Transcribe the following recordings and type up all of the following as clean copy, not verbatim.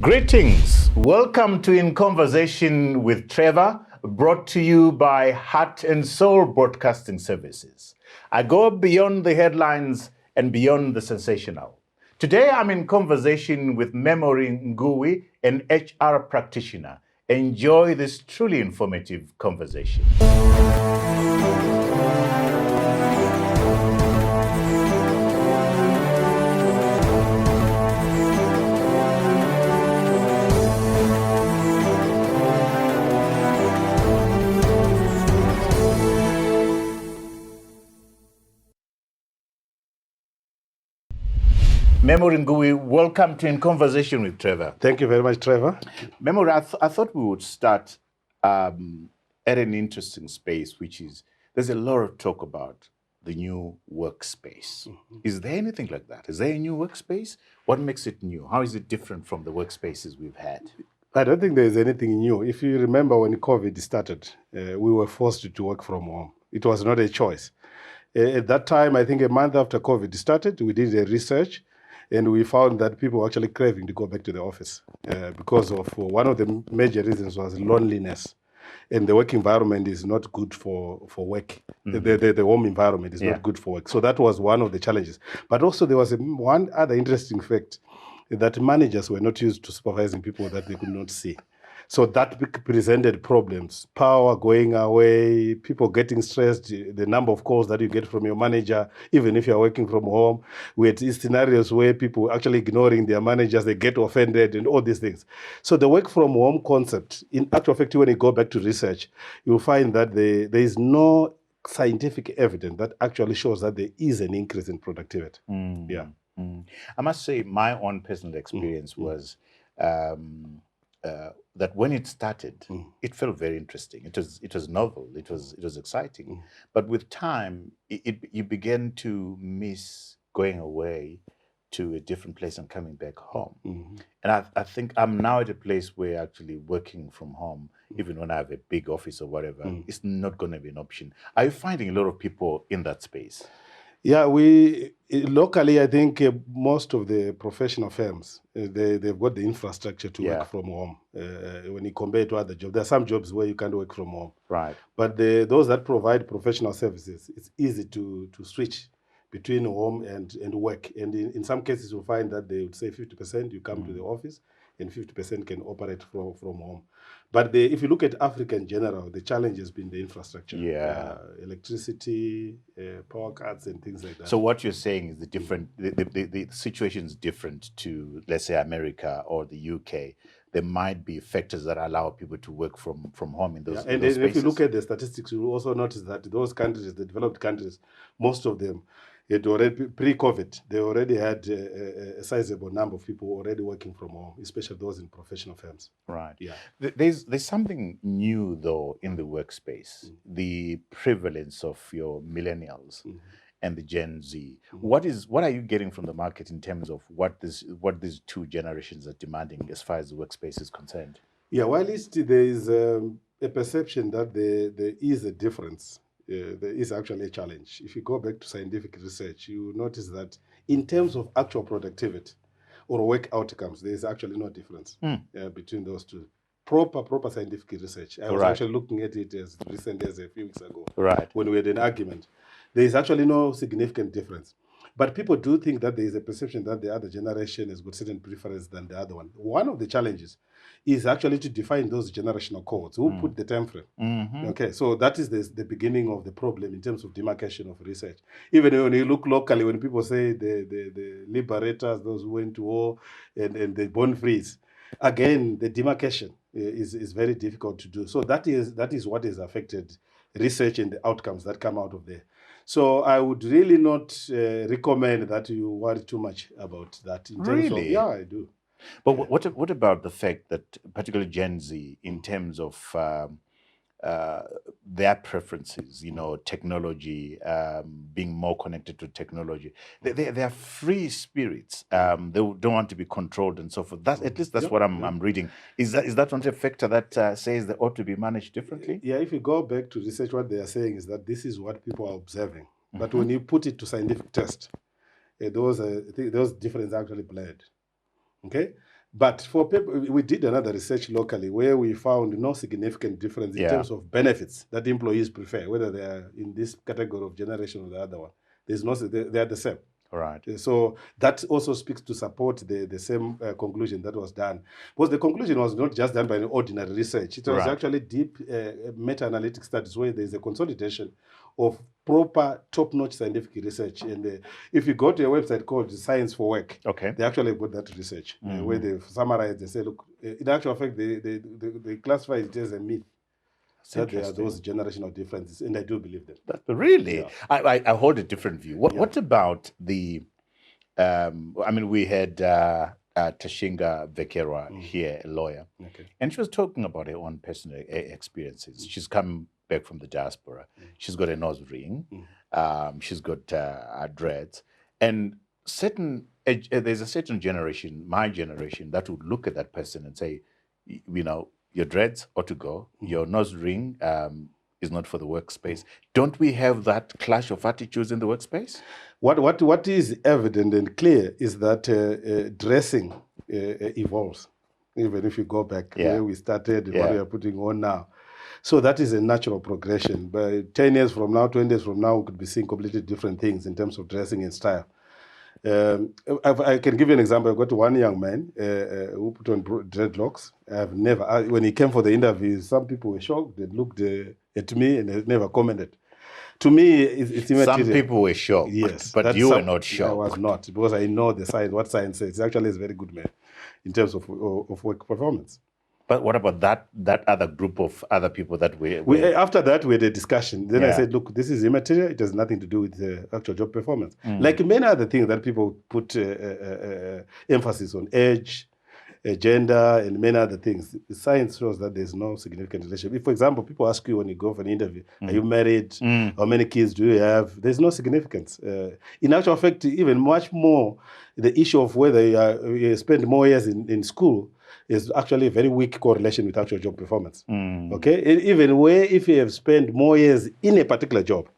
Greetings. Welcome to In Conversation with Trevor, brought to you by Heart and Soul Broadcasting Services. I go beyond the headlines and beyond the sensational. Today, I'm in conversation with Memory Nguwi, an HR practitioner. Enjoy this truly informative conversation. Memory Nguwi, welcome to In Conversation with Trevor. Thank you very much, Trevor. Memory, I thought we would start at an interesting space, which is there's a lot of talk about the new workspace. Mm-hmm. Is there anything like that? Is there a new workspace? What makes it new? How is it different from the workspaces we've had? I don't think there is anything new. If you remember when COVID started, we were forced to work from home. It was not a choice. At that time, I think a month after COVID started, we did a research. And we found that people were actually craving to go back to the office because of one of the major reasons was loneliness. And the work environment is not good for work. Mm-hmm. The home environment is not good for work. So that was one of the challenges. But also there was one other interesting fact that managers were not used to supervising people that they could not see. So that presented problems, power going away, people getting stressed, the number of calls that you get from your manager, even if you're working from home. We had scenarios where people actually ignoring their managers, they get offended and all these things. So the work from home concept, in actual fact, when you go back to research, you'll find that there is no scientific evidence that actually shows that there is an increase in productivity. Yeah. I must say my own personal experience was that when it started, it felt very interesting. It was novel. It was exciting. But with time, you begin to miss going away to a different place and coming back home. And I think I'm now at a place where actually working from home, even when I have a big office or whatever, it's not going to be an option. Are you finding a lot of people in that space? Yeah, we locally, I think most of the professional firms, they've got the infrastructure to work from home. When you compare to other jobs, there are some jobs where you can't work from home. Right. But those that provide professional services, it's easy to switch between home and work. And in some cases, you'll find that they would say 50% you come to the office and 50% can operate from home. But if you look at Africa in general, the challenge has been the infrastructure. Electricity, power cuts and things like that. So what you're saying is the situation is different to, let's say, America or the UK. There might be factors that allow people to work from home in those and those if you look at the statistics, you will also notice that those countries, the developed countries, most of them, it already pre-COVID, they already had a sizable number of people already working from home, especially those in professional firms. Right. Yeah. There's something new though in the workspace, the prevalence of your millennials and the Gen Z. What are you getting from the market in terms of what these two generations are demanding as far as the workspace is concerned? Yeah, while there is a perception that there is a difference. There is actually a challenge. If you go back to scientific research, you notice that in terms of actual productivity or work outcomes, there is actually no difference between those two. Proper scientific research. I was actually looking at it as recently as a few weeks ago when we had an argument. There is actually no significant difference. But people do think that there is a perception that the other generation has got certain preference than the other one. One of the challenges is actually to define those generational codes. Who put the time frame? Okay, so that is the beginning of the problem in terms of demarcation of research. Even when you look locally, when people say the liberators, those who went to war, and the born frees, again, the demarcation is very difficult to do. So that is what has affected research and the outcomes that come out of there. So I would really not recommend that you worry too much about that. In terms of, yeah, I do. But what about the fact that particularly Gen Z, in terms of their preferences, technology, being more connected to technology, they are free spirits. They don't want to be controlled and so forth. At least that's what I'm reading. Is that not a factor that says they ought to be managed differently? Yeah, if you go back to research, what they are saying is that this is what people are observing. But when you put it to scientific test, those differences are actually blurred. Okay, But for people, we did another research locally where we found no significant difference in terms of benefits that employees prefer, whether they are in this category of generation or the other one. There's no, they are the same. Right. So that also speaks to support the same conclusion that was done. Because the conclusion was not just done by an ordinary research. It was actually deep meta-analytic studies where there's a consolidation of proper top-notch scientific research. And if you go to a website called Science for Work, they actually got that research where they summarize, they say, look, in actual fact, they classify it as a myth. That there are those generational differences, and I do believe them. Really? Yeah. I hold a different view. What about the, I mean, we had Tashinga Vekerwa here, a lawyer, and she was talking about her own personal experiences. She's come back from the diaspora. She's got a nose ring. She's got dreads. And there's a certain generation, my generation, that would look at that person and say, you know, your dreads ought to go. Your nose ring is not for the workspace. Don't we have that clash of attitudes in the workspace? What is evident and clear is that dressing evolves. Even if you go back where we started and what we are putting on now. So that is a natural progression. By 10 years from now, 20 years from now, we could be seeing completely different things in terms of dressing and style. I can give you an example. I've got one young man who put on dreadlocks. I've never, when he came for the interview, some people were shocked. They looked at me and they never commented. To me, it's immaterial. Some people were shocked, yes, but you were not shocked. I was not, because I know the science, what science says. It actually is a very good man in terms of work performance. But what about that other group of other people that after that, we had a discussion. Then I said, look, this is immaterial. It has nothing to do with the actual job performance. Like many other things that people put emphasis on, age, gender, and many other things. Science shows that there's no significant relationship. If, for example, people ask you when you go for an interview, are you married? How many kids do you have? There's no significance. In actual fact, even much more, the issue of whether you spend more years in school is actually a very weak correlation with actual job performance. Okay, and even if you have spent more years in a particular job,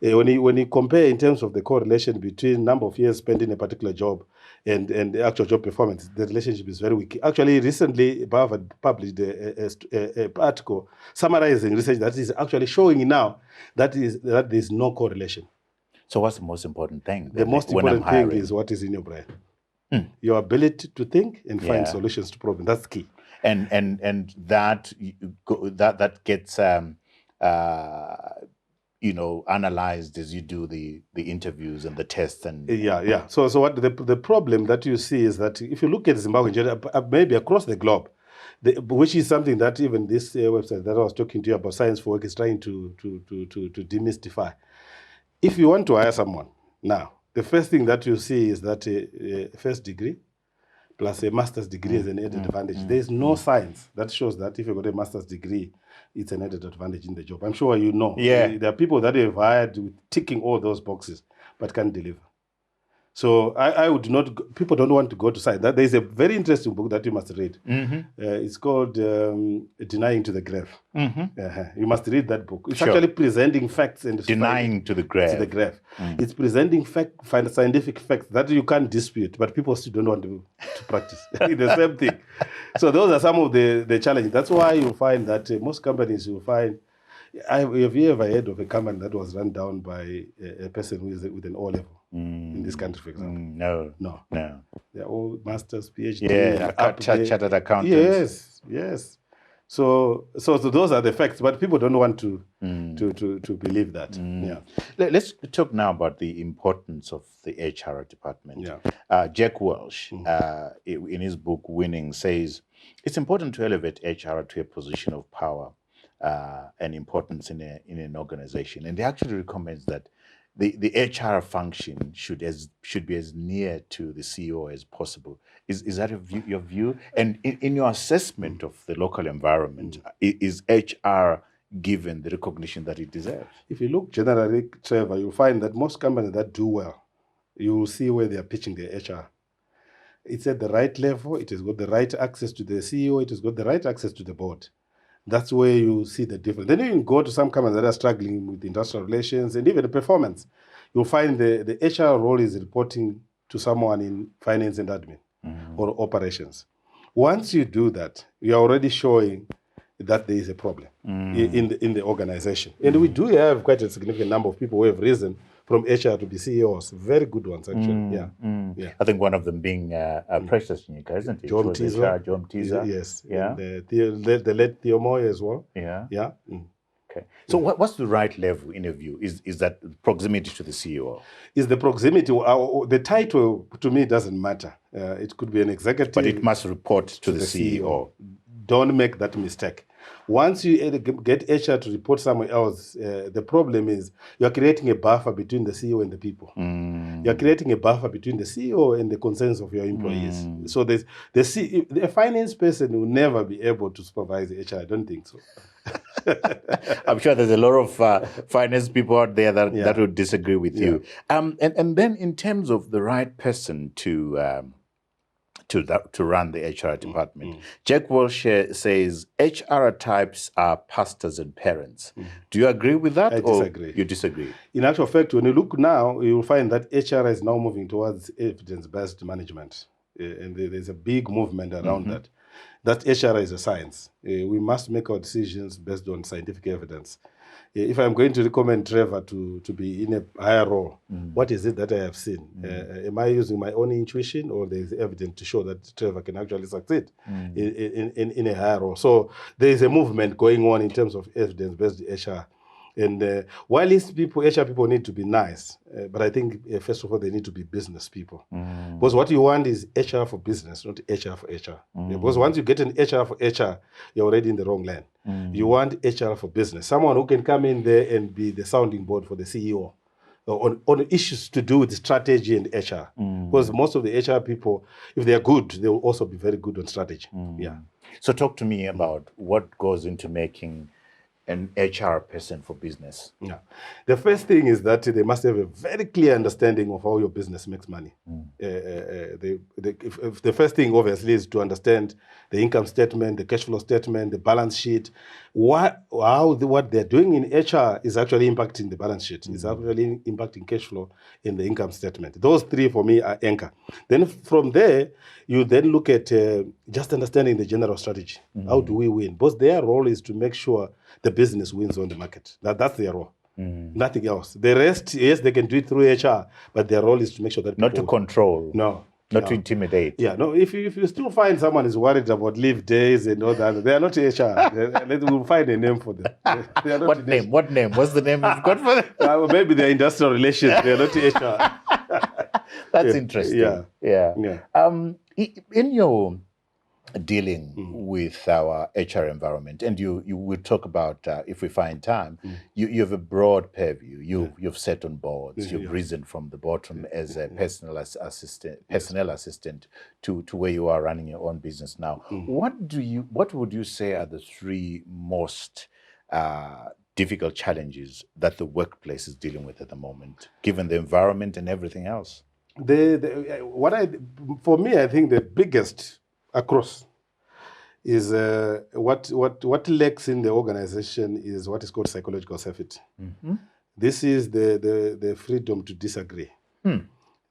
when you compare in terms of the correlation between number of years spent in a particular job and the actual job performance, the relationship is very weak. Actually, recently, Harvard published an article summarizing research that is actually showing now that there's no correlation. So what's the most important thing? The most important thing is what is in your brain. Your ability to think and find solutions to problems. That's key. And that gets analyzed as you do the interviews and the tests and So what the problem that you see is that if you look at Zimbabwe, maybe across the globe, which is something that even this website that I was talking to you about, Science for Work, is trying to demystify. If you want to hire someone now, the first thing that you see is that a first degree plus a master's degree is an added advantage. There's no science that shows that if you've got a master's degree, it's an added advantage in the job. I'm sure you know. Yeah. There are people that have hired with ticking all those boxes, but can't deliver. So I would not, people don't want to go to science. There's a very interesting book that you must read. It's called Denying to the Grave. You must read that book. It's actually presenting facts and denying to the grave. It's presenting scientific facts that you can't dispute, but people still don't want to practice. The same thing. So those are some of the challenges. That's why you find that most companies will find. Have you ever heard of a company that was run down by a person who is with an O level in this country, for example? No. They're all masters, PhD. Chartered accountants. Yes. So those are the facts, but people don't want to believe that. Let's talk now about the importance of the HR department. Jack Welch, in his book Winning, says it's important to elevate HR to a position of power and importance in an organization, and he actually recommends that the HR function should be as near to the CEO as possible. Is that your view? And in your assessment of the local environment, is HR given the recognition that it deserves? If you look generally, Trevor, you'll find that most companies that do well, you will see where they are pitching their HR. It's at the right level. It has got the right access to the CEO. It has got the right access to the board. That's where you see the difference. Then you can go to some companies that are struggling with industrial relations and even the performance. You'll find the HR role is reporting to someone in finance and admin or operations. Once you do that, you're already showing that there is a problem in the organization. And we do have quite a significant number of people who have risen from HR to be CEOs. Very good ones, actually. Yeah. I think one of them being Precious Nika, isn't it? John She was Tizo. HR, John Tizo. Yes. Yeah. And the late Theo Moy as well. Yeah. Yeah. Okay. So what's the right level in your view? Is that proximity to the CEO? Is the proximity, the title to me doesn't matter. It could be an executive. But it must report to the CEO. Don't make that mistake. Once you get HR to report somewhere else, the problem is you're creating a buffer between the CEO and the people. You're creating a buffer between the CEO and the concerns of your employees. So the finance person will never be able to supervise the HR. I don't think so. I'm sure there's a lot of finance people out there that would disagree with you. And then in terms of the right person to run the HR department, Jack Walsh says HR types are pastors and parents. Do you agree with that? I disagree. Or you disagree? In actual fact, when you look now, you will find that HR is now moving towards evidence-based management. And there's a big movement around that. That HR is a science. We must make our decisions based on scientific evidence. If I'm going to recommend Trevor to be in a higher role, what is it that I have seen? Am I using my own intuition, or there is evidence to show that Trevor can actually succeed in a higher role? So there is a movement going on in terms of evidence-based HR. And while HR people need to be nice, but I think first of all they need to be business people. Because what you want is HR for business, not HR for HR. Because once you get an HR for HR, you're already in the wrong lane. You want HR for business, someone who can come in there and be the sounding board for the CEO on issues to do with strategy and HR. Because most of the HR people, if they are good, they will also be very good on strategy. Yeah. So talk to me about what goes into making an HR person for business. Yeah. The first thing is that they must have a very clear understanding of how your business makes money. The first thing, obviously, is to understand the income statement, the cash flow statement, the balance sheet. What they're doing in HR is actually impacting the balance sheet. It's actually impacting cash flow in the income statement. Those three, for me, are anchor. Then from there, you then look at just understanding the general strategy. How do we win? Because their role is to make sure the business wins on the market. That's their role. Nothing else. The rest, yes, they can do it through HR, but their role is to make sure that not to control. No. Not to intimidate. Yeah, no. If you still find someone is worried about leave days and all that, they are not HR. We'll find a name for them. They are not What name? What name? What's the name you've got for them? Maybe they're industrial relations. They are not HR. That's interesting. Yeah. In your dealing with our HR environment, and you will talk about, if we find time, you have a broad purview. You've sat on boards. You've risen from the bottom as a personnel assistant to where you are running your own business now. What would you say are the three most difficult challenges that the workplace is dealing with at the moment, given the environment and everything else? For me, I think the biggest across is what lacks in the organization is what is called psychological safety. This is the freedom to disagree,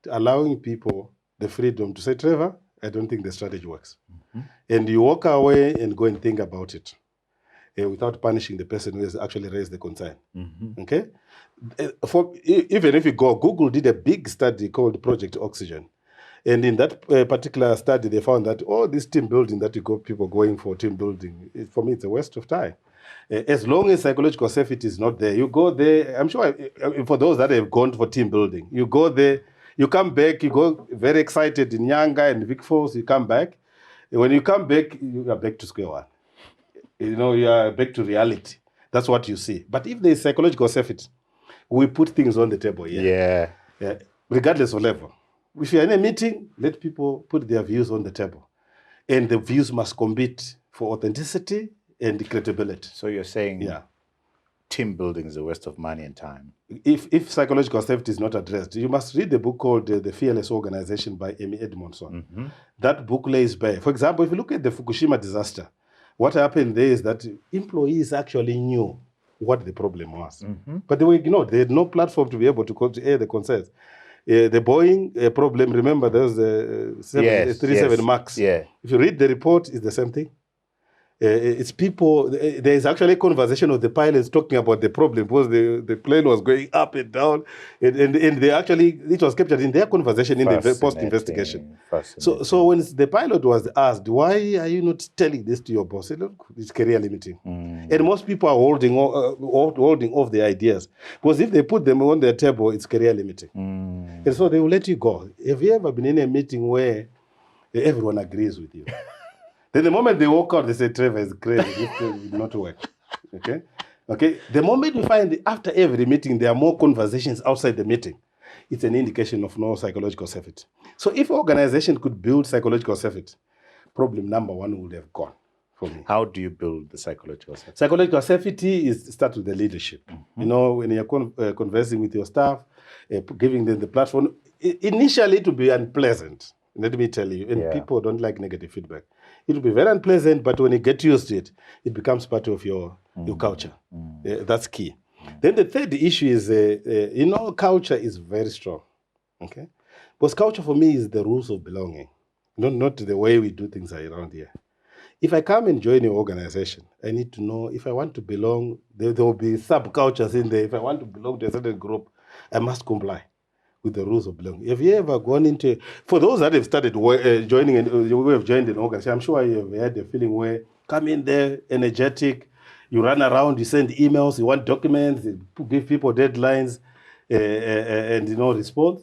allowing people the freedom to say, Trevor, I don't think the strategy works, and you walk away and go and think about it without punishing the person who has actually raised the concern. Okay, even if you go, Google did a big study called Project Oxygen. And in that particular study, they found that this team building that you got people going for team building, for me, it's a waste of time. As long as psychological safety is not there, you go there. I'm sure for those that have gone for team building, you go there, you come back, you go very excited in Nyanga and Vic Falls, you come back. When you come back, you are back to square one. You are back to reality. That's what you see. But if there is psychological safety, we put things on the table here. Yeah. Regardless of level. If you're in a meeting, let people put their views on the table. And the views must compete for authenticity and credibility. So you're saying team building is a waste of money and time. If psychological safety is not addressed, you must read the book called The Fearless Organization by Amy Edmondson. That book lays bare. For example, if you look at the Fukushima disaster, what happened there is that employees actually knew what the problem was. But they were ignored. They had no platform to be able to air the concerns. The Boeing problem, remember there was the 737 MAX. Yeah. If you read the report, it's the same thing. It's people, there is actually a conversation of the pilots talking about the problem because the plane was going up and down. And they actually, it was captured in their conversation in the post-investigation. So when the pilot was asked, why are you not telling this to your boss? He said, look, it's career limiting. And most people are holding off the ideas. Because if they put them on their table, it's career limiting. And so they will let you go. Have you ever been in a meeting where everyone agrees with you? Then the moment they walk out, they say, Trevor is crazy. This thing will not work. Okay. The moment you find after every meeting, there are more conversations outside the meeting, it's an indication of no psychological safety. So if an organization could build psychological safety, problem number one would have gone for me. How do you build the psychological safety? Psychological safety starts with the leadership. You know, when you're conversing with your staff, giving them the platform, initially it will be unpleasant. Let me tell you, and people don't like negative feedback. It will be very unpleasant, but when you get used to it, it becomes part of your culture. That's key. Then the third issue is, culture is very strong. Okay, because culture for me is the rules of belonging, not the way we do things around here. If I come and join your organization, I need to know if I want to belong. There will be subcultures in there. If I want to belong to a certain group, I must comply with the rules of belonging. Have you ever gone into, for those that have started joining, who have joined an organization, I'm sure you have had a feeling where come in there, energetic, you run around, you send emails, you want documents, you give people deadlines, and respond.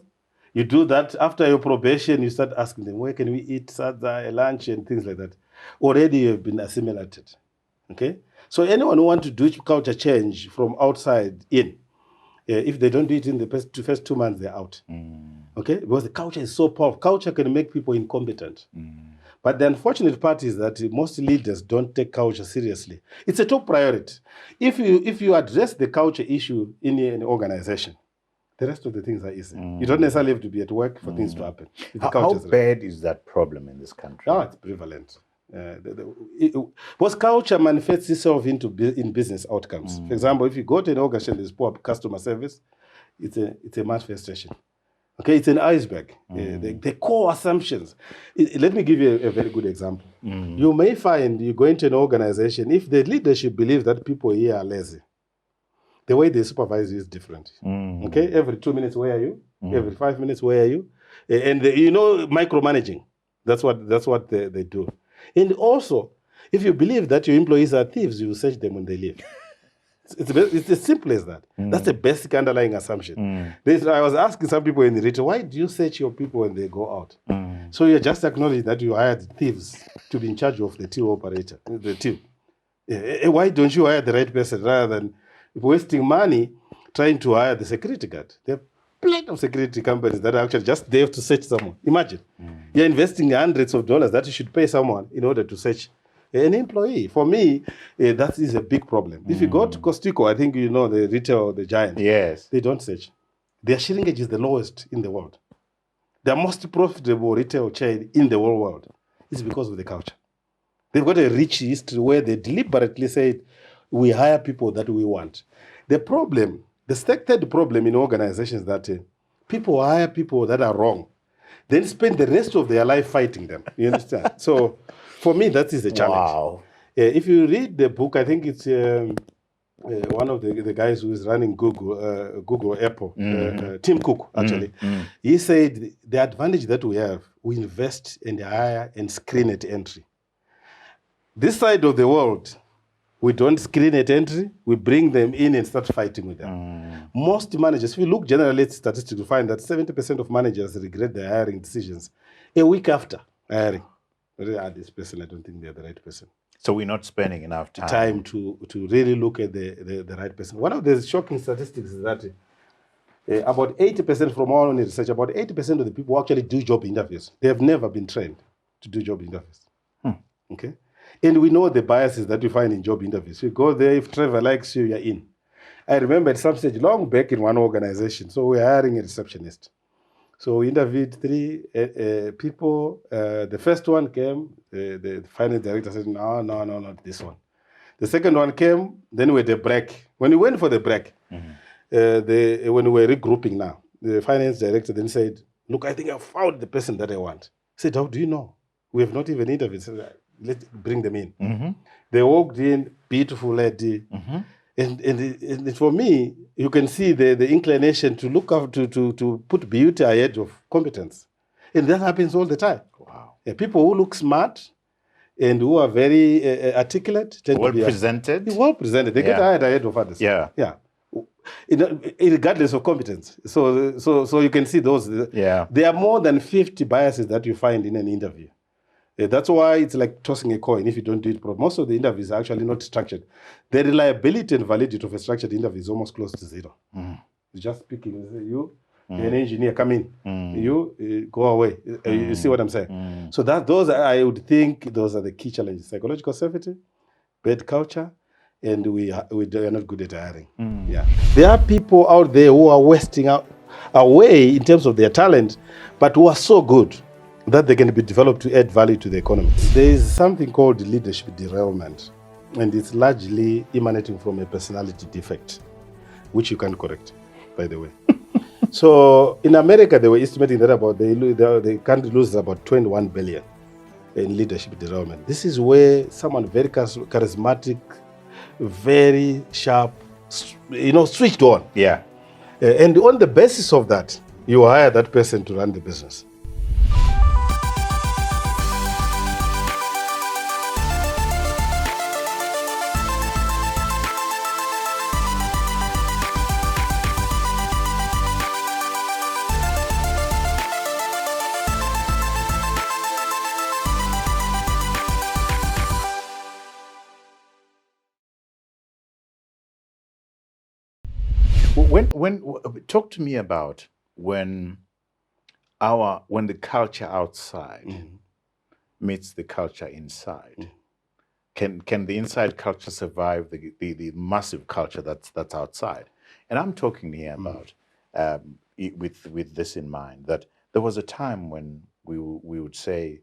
You do that after your probation, you start asking them, where can we eat sadza, lunch, and things like that. Already you have been assimilated. Okay? So anyone who wants to do culture change from outside in, if they don't do it in the first 2 months, they're out. Okay? Because the culture is so powerful. Culture can make people incompetent. But the unfortunate part is that most leaders don't take culture seriously. It's a top priority. If you address the culture issue in an organization, the rest of the things are easy. You don't necessarily have to be at work for things to happen. How bad is that problem in this country? Oh, it's prevalent. Because culture manifests itself in business outcomes. For example, if you go to an organization that is poor customer service, it's a manifestation. Okay, it's an iceberg. The core assumptions. Let me give you a very good example. You may find you go into an organization, if the leadership believes that people here are lazy, the way they supervise you is different. Okay, every 2 minutes, where are you? Every 5 minutes, where are you? And micromanaging. That's what they do. And also, if you believe that your employees are thieves, you will search them when they leave. It's as simple as that. That's a basic underlying assumption. I was asking some people in the retail, why do you search your people when they go out? So you just acknowledge that you hired thieves to be in charge of the till operator, the till. Why don't you hire the right person rather than wasting money trying to hire the security guard? There are plenty of security companies that are actually just there to search someone. Imagine, you're investing hundreds of dollars that you should pay someone in order to search an employee. For me, that is a big problem. If you go to Costco, I think you know the retail, the giant. Yes. They don't search. Their shrinkage is the lowest in the world. The most profitable retail chain in the whole world is because of the culture. They've got a rich history where they deliberately said, we hire people that we want. The third problem in organizations is that people hire people that are wrong, then spend the rest of their life fighting them. You understand? So for me, that is a challenge. Wow. If you read the book, I think it's one of the guys who is running Google, Apple, Tim Cook, actually. He said the advantage that we have, we invest and hire and screen at entry. This side of the world, we don't screen at entry, we bring them in and start fighting with them. Most managers, if you look generally at statistics, you find that 70% of managers regret their hiring decisions a week after hiring. This person, I don't think they're the right person. So we're not spending enough time to really look at the right person. One of the shocking statistics is that about 80% from our own research, about 80% of the people who actually do job interviews, they have never been trained to do job interviews. Okay? And we know the biases that we find in job interviews. You go there, if Trevor likes you, you're in. I remember at some stage, long back in one organization, so we're hiring a receptionist. So we interviewed 3 people. The first one came, the finance director said, no, not this one. The second one came, then we had a break. When we went for the break, when we were regrouping now, The finance director then said, look, I think I found the person that I want. I said, how do you know? We have not even interviewed. Said, let's bring them in. Mm-hmm. They walked in, beautiful lady. Mm-hmm. And for me, you can see the inclination to look up to put beauty ahead of competence. And that happens all the time. Wow. Yeah, people who look smart and who are very articulate, tend Well to be presented. well presented. They get Yeah. hired ahead of others. Yeah. Yeah. Regardless of competence. So you can see those. Yeah. There are more than 50 biases that you find in an interview. That's why it's like tossing a coin if you don't do it properly. Most of the interviews are actually not structured. The reliability and validity of a structured interview is almost close to zero. Mm. You're just speaking. You, you're an engineer, come in. Mm. You go away. You see what I'm saying? Mm. So those I would think those are the key challenges: psychological safety, bad culture, and we are not good at hiring. Mm. Yeah, there are people out there who are wasting away in terms of their talent, but who are so good that they can be developed to add value to the economy. There is something called leadership derailment, and it's largely emanating from a personality defect, which you can correct, by the way. So in America, they were estimating that about the country loses about 21 billion in leadership derailment. This is where someone very charismatic, very sharp, switched on. Yeah. And on the basis of that, you hire that person to run the business. When talk to me about when the culture outside meets the culture inside. Can the inside culture survive the massive culture that's outside? And I'm talking here about with this in mind, that there was a time when we would say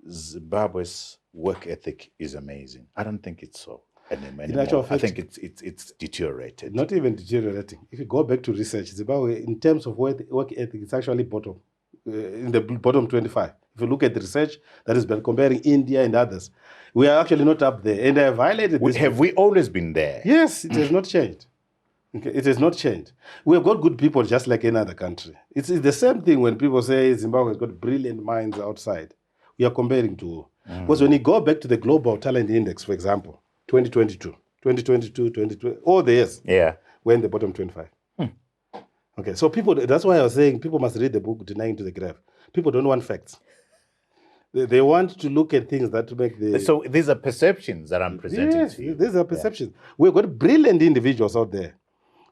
Zimbabwe's work ethic is amazing. I don't think it's so anymore. In actual fact, I think it's deteriorated. Not even deteriorating. If you go back to research, Zimbabwe, in terms of work ethic, it's actually bottom, in the bottom 25. If you look at the research that has been comparing India and others, we are actually not up there. And I have highlighted this. Have we always been there? Yes, it has not changed. Okay, it has not changed. We have got good people just like any other country. It's the same thing when people say Zimbabwe has got brilliant minds outside. We are comparing to. Because when you go back to the Global Talent Index, for example, 2020, all the years, we're in the bottom 25. Okay, so that's why I was saying people must read the book Denying to the Grave. People don't want facts. They want to look at things that make the... So these are perceptions that I'm presenting to you. These are perceptions. We've got brilliant individuals out there,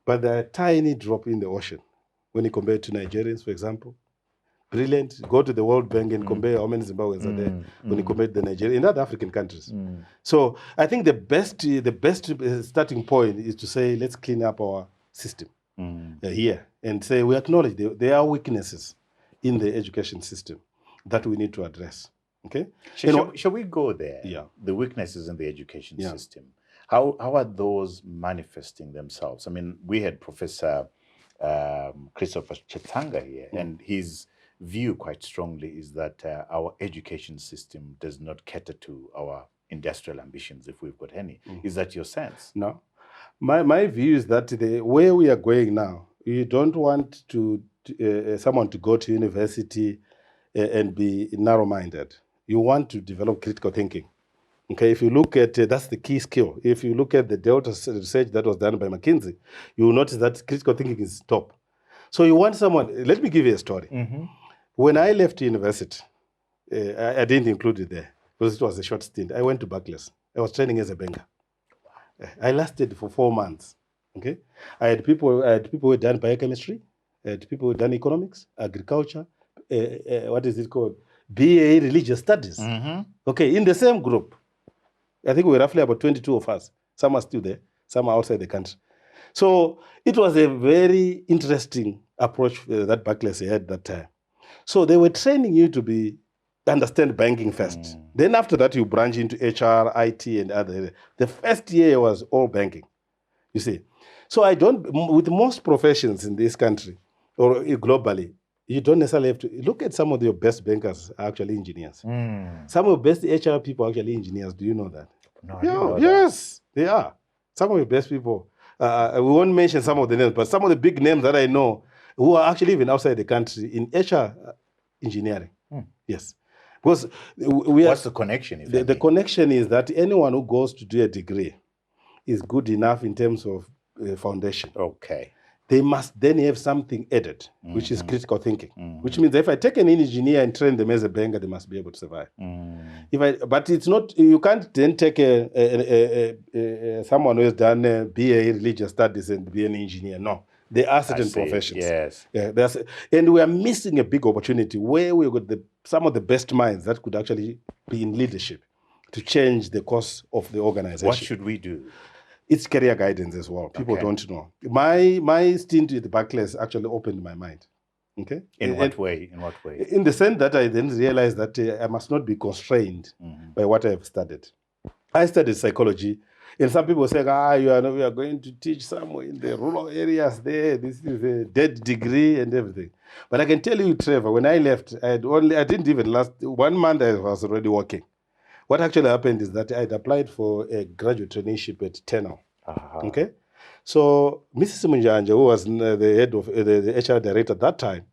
but they're a tiny drop in the ocean when you compare to Nigerians, for example. Brilliant. Go to the World Bank and compare how many Zimbabweans are there when you compare to the Nigerians in other African countries. So I think the best starting point is to say, let's clean up our system here and say we acknowledge there are weaknesses in the education system that we need to address. Okay. Shall we go there? Yeah. The weaknesses in the education system. How are those manifesting themselves? I mean, we had Professor Christopher Chetanga here, and his view quite strongly is that our education system does not cater to our industrial ambitions, if we've got any. Is that your sense? No. My view is that the way we are going now, you don't want someone to go to university and be narrow-minded. You want to develop critical thinking. Okay, if you look at, that's the key skill. If you look at the Delta research that was done by McKinsey, you will notice that critical thinking is top. So you want someone, let me give you a story. When I left university, I didn't include it there because it was a short stint. I went to Barclays. I was training as a banker. I lasted for 4 months. Okay, I had people who had done biochemistry, I had people who had done economics, agriculture, what is it called? BA religious studies. Okay, in the same group. I think we were roughly about 22 of us. Some are still there, some are outside the country. So it was a very interesting approach that Barclays had that time. So they were training you to understand banking first. Then after that, you branch into HR, IT, and other areas. The first year was all banking, you see. So with most professions in this country, or globally, you don't necessarily have to look at some of your best bankers are actually engineers. Some of the best HR people are actually engineers. Do you know that? No, I didn't know yes, they are. Some of the best people. We won't mention some of the names, but some of the big names that I know who are actually even outside the country in HR engineering. Yes. Because what's the connection? If the connection is that anyone who goes to do a degree is good enough in terms of foundation. Okay. They must then have something added, which is critical thinking. Which means if I take an engineer and train them as a banker, they must be able to survive. But it's not. You can't then take someone who has done BA religious studies and be an engineer. No, there are certain professions. Yes. Yeah, and we are missing a big opportunity where we got some of the best minds that could actually be in leadership to change the course of the organization. What should we do? It's career guidance as well. People don't know. My stint with Barclays actually opened my mind. Okay. In what way? In what way? In the sense that I then realized that I must not be constrained by what I have studied. I studied psychology, and some people say, we are going to teach somewhere in the rural areas there. This is a dead degree and everything. But I can tell you, Trevor, when I left, I didn't even last 1 month. I was already working. What actually happened is that I had applied for a graduate traineeship at Tenor. Okay, so Mrs. Munjanja, who was the head of the HR director at that time,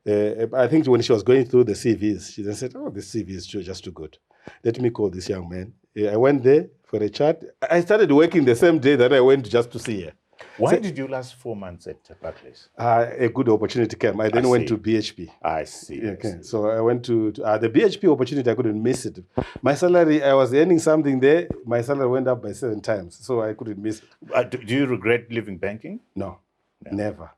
I think when she was going through the CVs, she then said, "Oh, this CV is just too good. Let me call this young man." I went there for a chat. I started working the same day that I went just to see her. Why did you last 4 months at Barclays? A good opportunity came. I then went to BHP. I see. Okay, so I went to the BHP opportunity. I couldn't miss it. My salary, I was earning something there. My salary went up by 7 times, so I couldn't miss it. Do you regret leaving banking? No, never.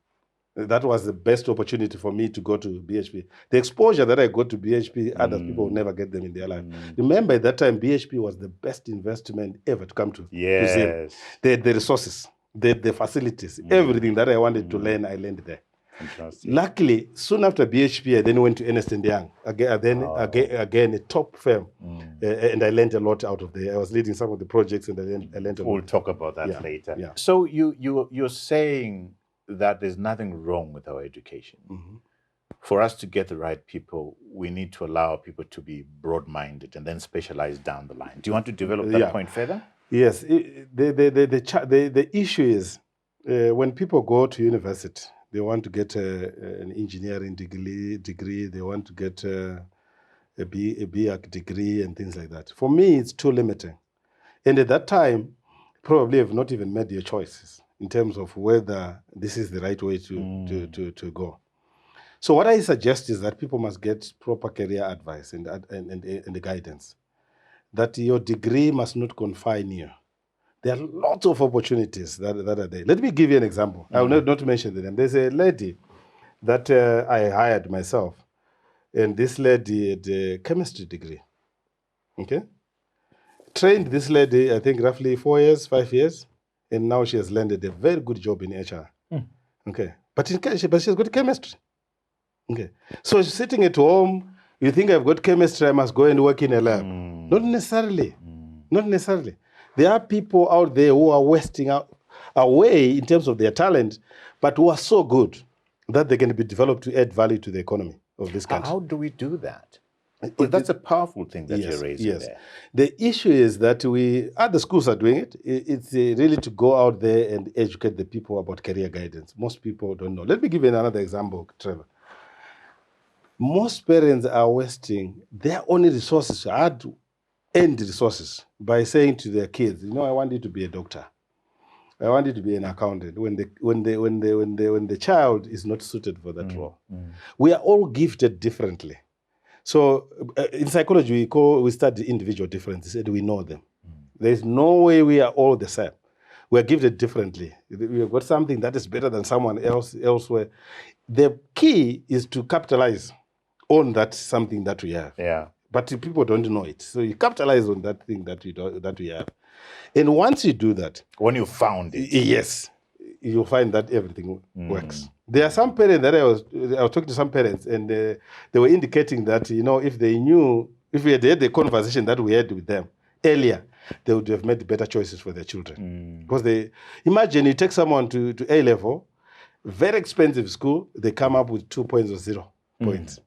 That was the best opportunity for me to go to BHP. The exposure that I got to BHP, other people will never get them in their life. Remember, at that time, BHP was the best investment ever to come to. Yes. The resources, the facilities, everything that I wanted to learn, I learned there. Fantastic. Luckily, soon after BHP, I then went to Ernst & Young, again a top firm, and I learned a lot out of there. I was leading some of the projects, and I learned a lot. We'll talk about that later. Yeah. So you're saying that there's nothing wrong with our education. For us to get the right people, we need to allow people to be broad-minded and then specialize down the line. Do you want to develop that point further? Yes. The issue is when people go to university, they want to get an engineering degree. They want to get a BAc degree and things like that. For me, it's too limiting. And at that time, probably have not even made your choices in terms of whether this is the right way to go. So what I suggest is that people must get proper career advice and the guidance. That your degree must not confine you. There are lots of opportunities that are there. Let me give you an example. I will not mention the name. There's a lady that I hired myself, and this lady had a chemistry degree. Okay? Trained this lady, I think, roughly 4 years, 5 years, and now she has landed a very good job in HR. Okay? But she's got chemistry. Okay? So she's sitting at home. You think I've got chemistry, I must go and work in a lab. Not necessarily. Not necessarily. There are people out there who are wasting away in terms of their talent, but who are so good that they can be developed to add value to the economy of this country. How do we do that? That's a powerful thing that you're raising there. The issue is that other schools are doing it. It's really to go out there and educate the people about career guidance. Most people don't know. Let me give you another example, Trevor. Most parents are wasting their only resources, hard-earned resources, by saying to their kids, I want you to be a doctor. I want you to be an accountant. When the child is not suited for that role, we are all gifted differently. So in psychology, we study individual differences and we know them. There's no way we are all the same. We are gifted differently. We have got something that is better than someone else elsewhere. The key is to capitalize on that something that we have. Yeah. But people don't know it. So you capitalize on that thing that we have. And once you do that, when you found it, yes, you'll find that everything works. There are some parents that I was talking to some parents, and they were indicating that if they knew, if we had the conversation that we had with them earlier, they would have made better choices for their children. Because imagine you take someone to A level, Very expensive school, they come up with 2.0 points.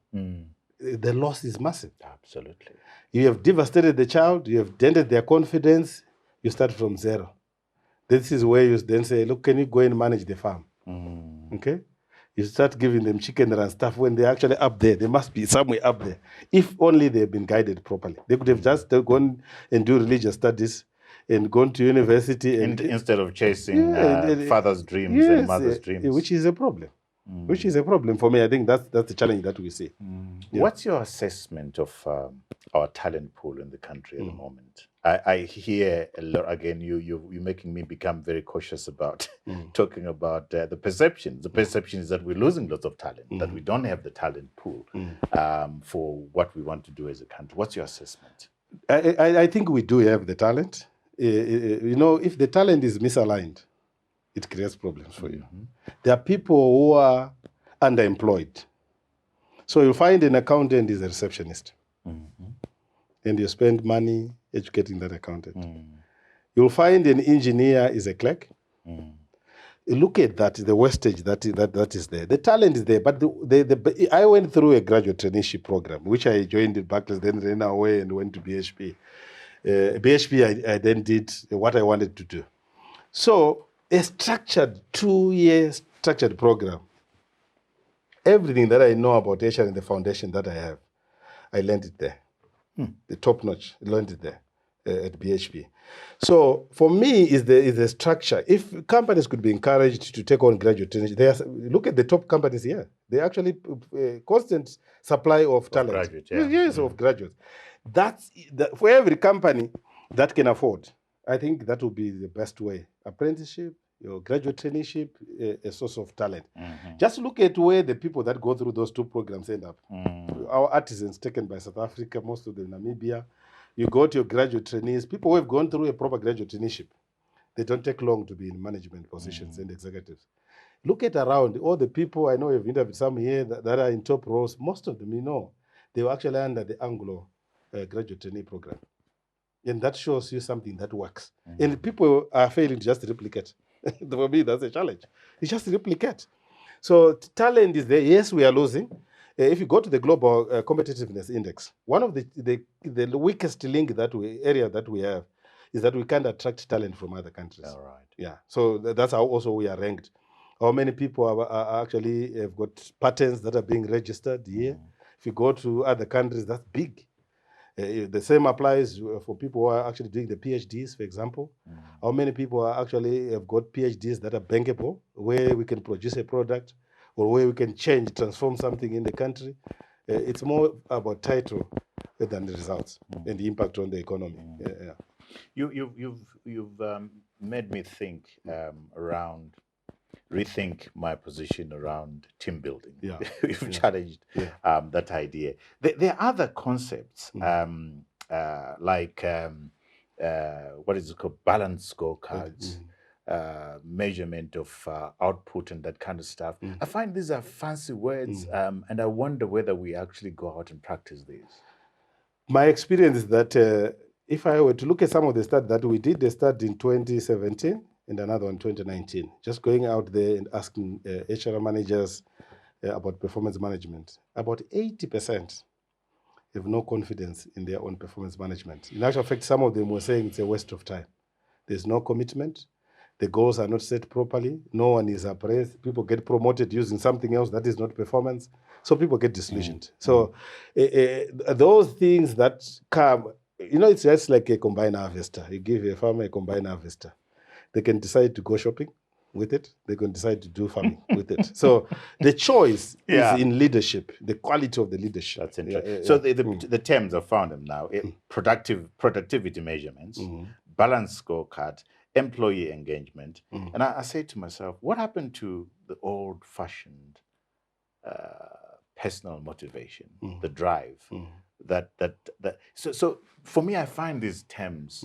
The loss is massive. Absolutely. You have devastated the child, you have dented their confidence, you start from zero. This is where you then say, look, can you go and manage the farm? Okay? You start giving them chicken and stuff when they're actually up there. They must be somewhere up there. If only they've been guided properly. They could have just gone and do religious studies and gone to university. And instead of chasing father's dreams and mother's dreams. Which is a problem. Which is a problem for me. I think that's the challenge that we see. Yeah. What's your assessment of our talent pool in the country at the moment? I hear a lot. Again, you're making me become very cautious about talking about the perceptions. The perception is that we're losing lots of talent, that we don't have the talent pool for what we want to do as a country. What's your assessment? I think we do have the talent. If the talent is misaligned, it creates problems for you. There are people who are underemployed. So you'll find an accountant is a receptionist. And you spend money educating that accountant. You'll find an engineer is a clerk. You look at that, the wastage that is there. The talent is there, but I went through a graduate traineeship program, which I joined at Barclays, then ran away and went to BHP. BHP, I then did what I wanted to do. So a structured 2-year structured program. Everything that I know about HR and the foundation that I have, I learned it there. The top notch, I learned it there at BHP. So for me, is the structure. If companies could be encouraged to take on graduate training, look at the top companies here. They actually constant supply of talent. Graduates, of graduates. That's for every company that can afford. I think that would be the best way. Apprenticeship, your graduate traineeship, a source of talent. Just look at where the people that go through those two programs end up. Our artisans taken by South Africa, most of them Namibia. You go to your graduate trainees, people who have gone through a proper graduate traineeship, they don't take long to be in management positions and executives. Look at around, all the people I know have interviewed some here that are in top roles, most of them, they were actually under the Anglo graduate trainee program. And that shows you something that works. And people are failing to just replicate. For me, that's a challenge. You just replicate. So talent is there. Yes, we are losing. If you go to the Global Competitiveness Index, one of the weakest area that we have is that we can't attract talent from other countries. All right. Yeah. So that's how also we are ranked. How many people are actually have got patents that are being registered here? If you go to other countries, that's big. The same applies for people who are actually doing the PhDs, for example. How many people are actually have got PhDs that are bankable, where we can produce a product or where we can transform something in the country? It's more about title than the results and the impact on the economy. You've made me think rethink my position around team building. You've challenged that idea. There are other concepts like what is it called, balanced scorecards, measurement of output and that kind of stuff. I find these are fancy words, and I wonder whether we actually go out and practice these. My experience is that if I were to look at some of the studies that we did, they started in 2017 and another one 2019, just going out there and asking HR managers about performance management. About 80% have no confidence in their own performance management. In actual fact, some of them were saying it's a waste of time. There's no commitment. The goals are not set properly. No one is appraised. People get promoted using something else that is not performance. So people get disillusioned. So those things that come, it's just like a combine harvester. You give a farmer a combine harvester. They can decide to go shopping with it. They can decide to do farming with it. So the choice is in leadership, the quality of the leadership. That's interesting. So the terms, I've found them now. Productivity measurements, balanced scorecard, employee engagement. And I say to myself, what happened to the old-fashioned personal motivation, the drive? So for me, I find these terms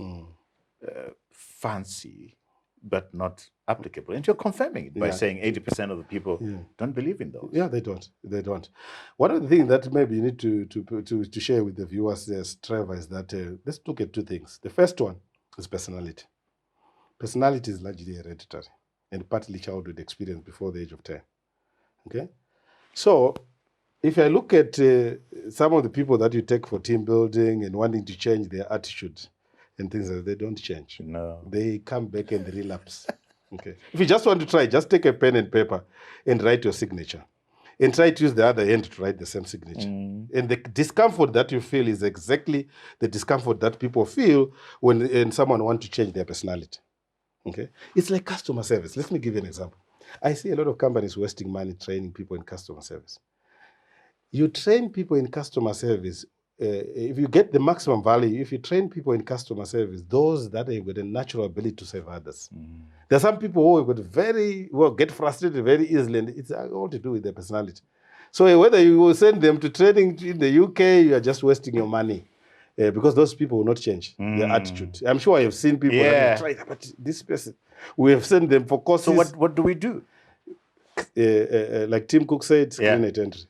fancy, but not applicable. And you're confirming it by saying 80% of the people don't believe in those. Yeah, they don't. They don't. One of the things that maybe you need to share with the viewers, Trevor, is that let's look at two things. The first one is personality. Personality is largely hereditary. and partly childhood experience before the age of 10. Okay? So, if I look at some of the people that you take for team building and wanting to change their attitude and things like that, they don't change. No. They come back and relapse. Okay. If you just want to try, just take a pen and paper and write your signature. And try to use the other hand to write the same signature. And the discomfort that you feel is exactly the discomfort that people feel when someone wants to change their personality. Okay? It's like customer service. Let me give you an example. I see a lot of companies wasting money training people in customer service. You train people in customer service, if you get the maximum value, if you train people in customer service, those that have got a natural ability to serve others. There are some people who have got get frustrated very easily, and it's all to do with their personality. So whether you will send them to training in the UK, you are just wasting your money. Because those people will not change their attitude. I'm sure I have seen people that have tried, but this person, we have sent them for courses. So what do we do? Like Tim Cook said, screen at entry.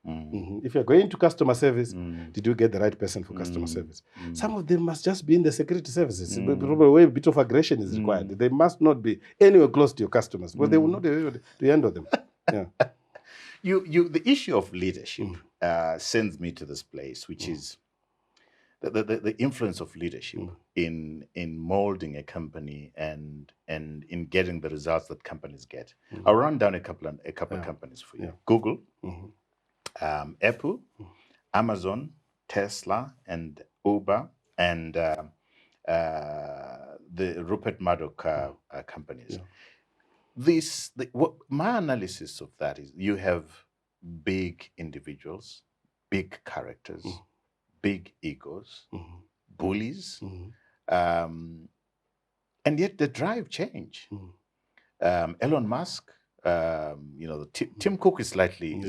If you're going to customer service, did you get the right person for customer service? Some of them must just be in the security services. Probably where a bit of aggression is required. They must not be anywhere close to your customers, because they will not be able to handle them. Yeah. The issue of leadership sends me to this place, which is the influence of leadership in molding a company and in getting the results that companies get. I'll run down a couple of companies for you. Google, Apple, Amazon, Tesla, and Uber, and the Rupert Murdoch companies. My analysis of that is you have big individuals, big characters, big egos, bullies, and yet they drive change. Elon Musk, Tim Cook is slightly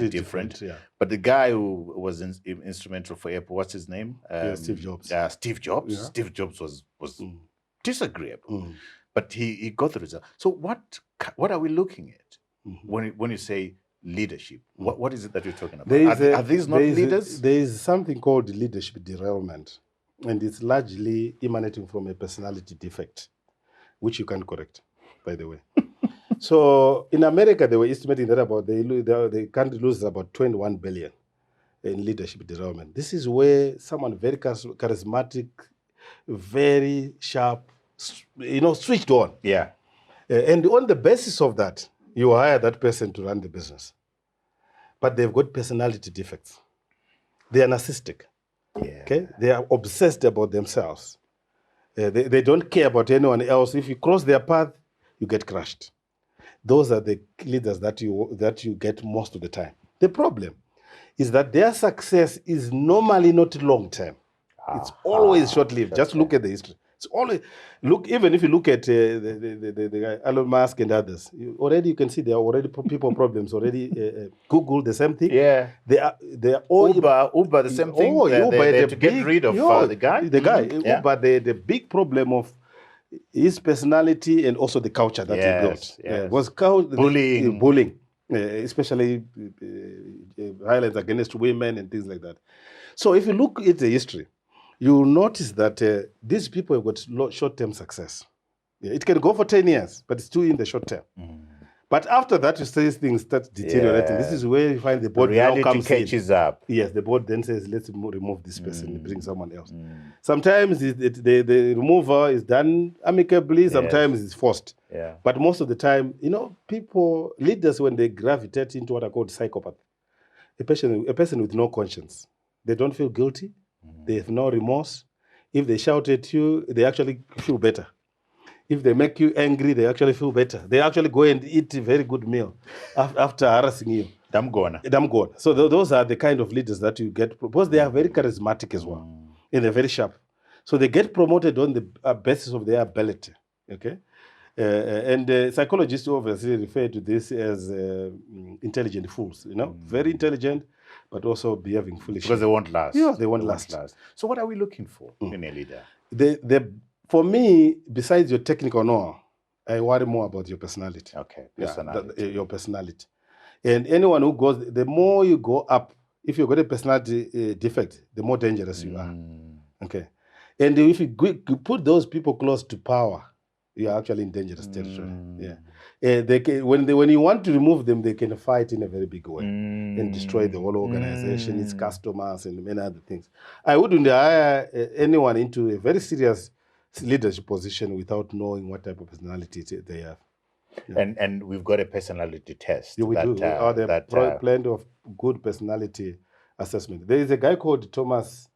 different, but the guy who was instrumental for Apple, what's his name? Steve Jobs. Steve Jobs. Yeah. Steve Jobs was disagreeable, but he got the result. So what are we looking at when you say leadership? What is it that you're talking about? Are these not leaders? There is something called leadership derailment, and it's largely emanating from a personality defect, which you can correct, by the way. So in America, they were estimating that about the country loses about 21 billion in leadership derailment. This is where someone very charismatic, very sharp, switched on. Yeah. And on the basis of that, you hire that person to run the business. But they've got personality defects. They are narcissistic. Yeah. Okay? They are obsessed about themselves. They don't care about anyone else. If you cross their path, you get crushed. Those are the leaders that you get most of the time. The problem is that their success is normally not long-term. It's always short-lived. Just look at the history. It's always even if you look at the guy Elon Musk and others, you can see there are already people problems already. Google, the same thing. Yeah, they are all Uber, the same thing. Uber, to get rid of the guy. The guy Uber, the big problem of his personality and also the culture that he built. Yes. Was bullying, especially violence against women and things like that. So if you look at the history, you will notice that these people have got short-term success. It can go for 10 years, but it's still in the short term. But after that, you see things start deteriorating. This is where you find the board reality now comes catches in. up. Yes, the board then says, let's remove this person and bring someone else. Sometimes the removal is done amicably, sometimes it's forced. Yeah. But most of the time, leaders, when they gravitate into what are called psychopath, a person with no conscience, they don't feel guilty, they have no remorse. If they shout at you, they actually feel better. If they make you angry, they actually feel better. They actually go and eat a very good meal after harassing you. Damn gone. So those are the kind of leaders that you get, because they are very charismatic as well, and they're very sharp. So they get promoted on the basis of their ability. Okay, and psychologists obviously refer to this as intelligent fools. Very intelligent, but also behaving foolishly. Because they won't last. Yeah, they won't last. So what are we looking for in a leader? For me, besides your technical know-how, I worry more about your personality. Okay, personality. Your personality. And anyone who goes, the more you go up, if you've got a personality defect, the more dangerous you are. Okay. And if you put those people close to power, You are actually in dangerous territory. Yeah. When you want to remove them, they can fight in a very big way and destroy the whole organization, its customers, and many other things. I wouldn't hire anyone into a very serious leadership position without knowing what type of personality they have. Yeah. And we've got a personality test. Yeah, we do. There are plenty of good personality assessment. There is a guy called Thomas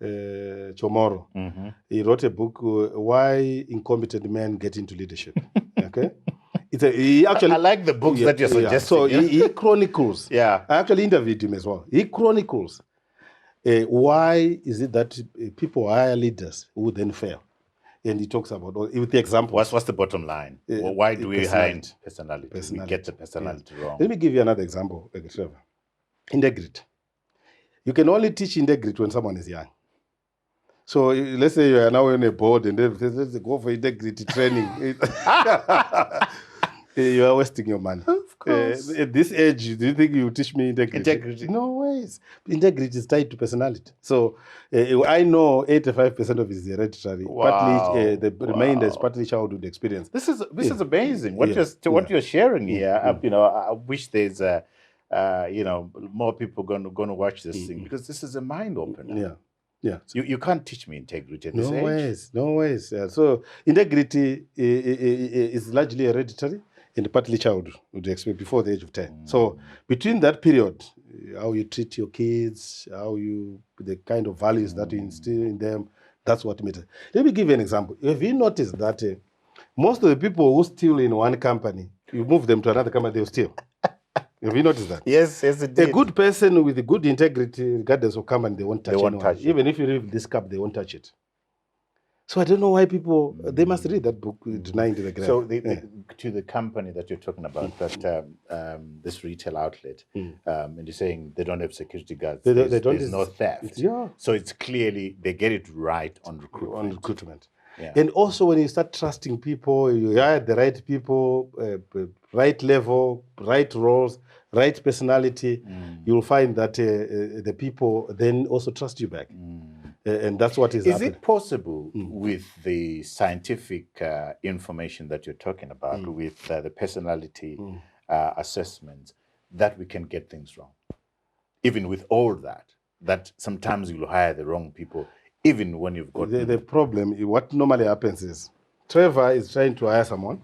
Chomoro. He wrote a book, Why Incompetent Men Get into Leadership. Okay, I like the books that you're suggesting. So he chronicles. Yeah, I actually interviewed him as well. He chronicles why is it that people hire leaders who then fail, and he talks about with the example. What's the bottom line? Why do we hire personality? We get the personality wrong. Let me give you another example, Trevor. Integrity. You can only teach integrity when someone is young. So let's say you are now on a board and let's go for integrity training. You are wasting your money. Of course. At this age, do you think you teach me integrity? No ways. Integrity is tied to personality. So I know 85% of it is hereditary. Wow. Partly, the remainder is partly childhood experience. This is amazing. What you're sharing here. I wish there's more people going to watch this thing, because this is a mind opener. Yeah. Yeah, you can't teach me integrity at this age. No ways. Yeah. So integrity is largely hereditary and partly childhood, would you expect, before the age of 10. So between that period, how you treat your kids, the kind of values that you instill in them, that's what matters. Let me give you an example. Have you noticed that most of the people who steal in one company, you move them to another company, they'll steal? Have you noticed that? Yes, it did. A good person with a good integrity, regardless of company, they won't touch anyone. Even if you leave this cup, they won't touch it. So I don't know why people, they must read that book, Denying to the Grave. So to the company that you're talking about, that this retail outlet, and you're saying they don't have security guards, there's no theft. So it's clearly, they get it right on recruitment. Yeah. And also when you start trusting people, you hire the right people, right level, right roles, right personality, you'll find that the people then also trust you back. And that's what is happening. Is it possible with the scientific information that you're talking about, with the personality assessments, that we can get things wrong? Even with all that sometimes you'll hire the wrong people, even when you've got... The problem, what normally happens is, Trevor is trying to hire someone,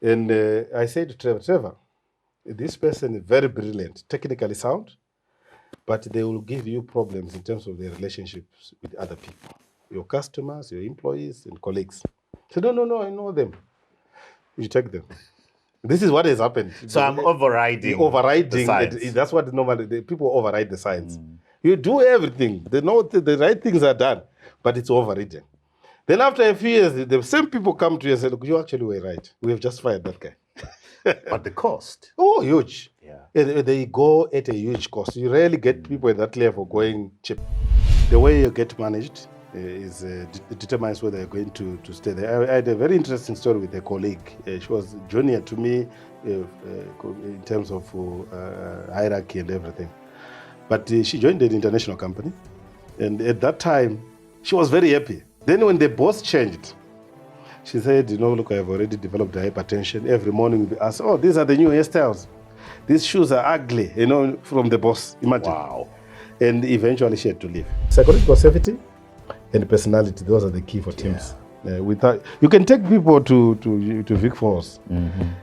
and I say to Trevor, this person is very brilliant, technically sound, but they will give you problems in terms of their relationships with other people, your customers, your employees, and colleagues. So no, I know them. You take them. This is what has happened. So I'm overriding the science. That's what normally people override the science. You do everything. They know the right things are done, but it's overridden. Then after a few years, the same people come to you and say, look, you actually were right. We have just fired that guy. But the cost? Oh, huge. Yeah. They go at a huge cost. You rarely get people at that level going cheap. The way you get managed determines whether you're going to stay there. I had a very interesting story with a colleague. She was junior to me in terms of hierarchy and everything. But she joined an international company. And at that time, she was very happy. Then when the boss changed, she said, look, I have already developed hypertension. Every morning we ask, oh, these are the new hairstyles. These shoes are ugly, from the boss. Imagine. Wow. And eventually she had to leave. Psychological safety and personality, those are the key for teams. You can take people to Vic Falls.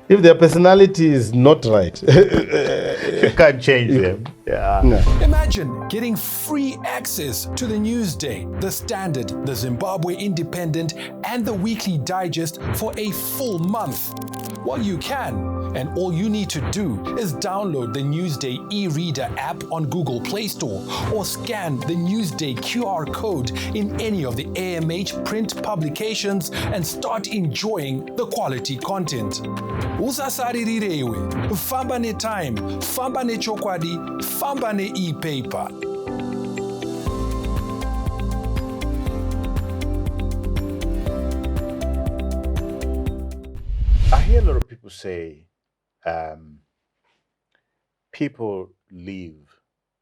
If their personality is not right, you can't change them. Yeah. No. Imagine getting free access to the Newsday, the Standard, the Zimbabwe Independent, and the Weekly Digest for a full month. Well, you can, and all you need to do is download the Newsday e-reader app on Google Play Store or scan the Newsday QR code in any of the AMH print publications and start enjoying the quality content. Usasaririrewe, famba ne time, famba ne chokwadi, famba ne e-paper. I hear a lot of people say people leave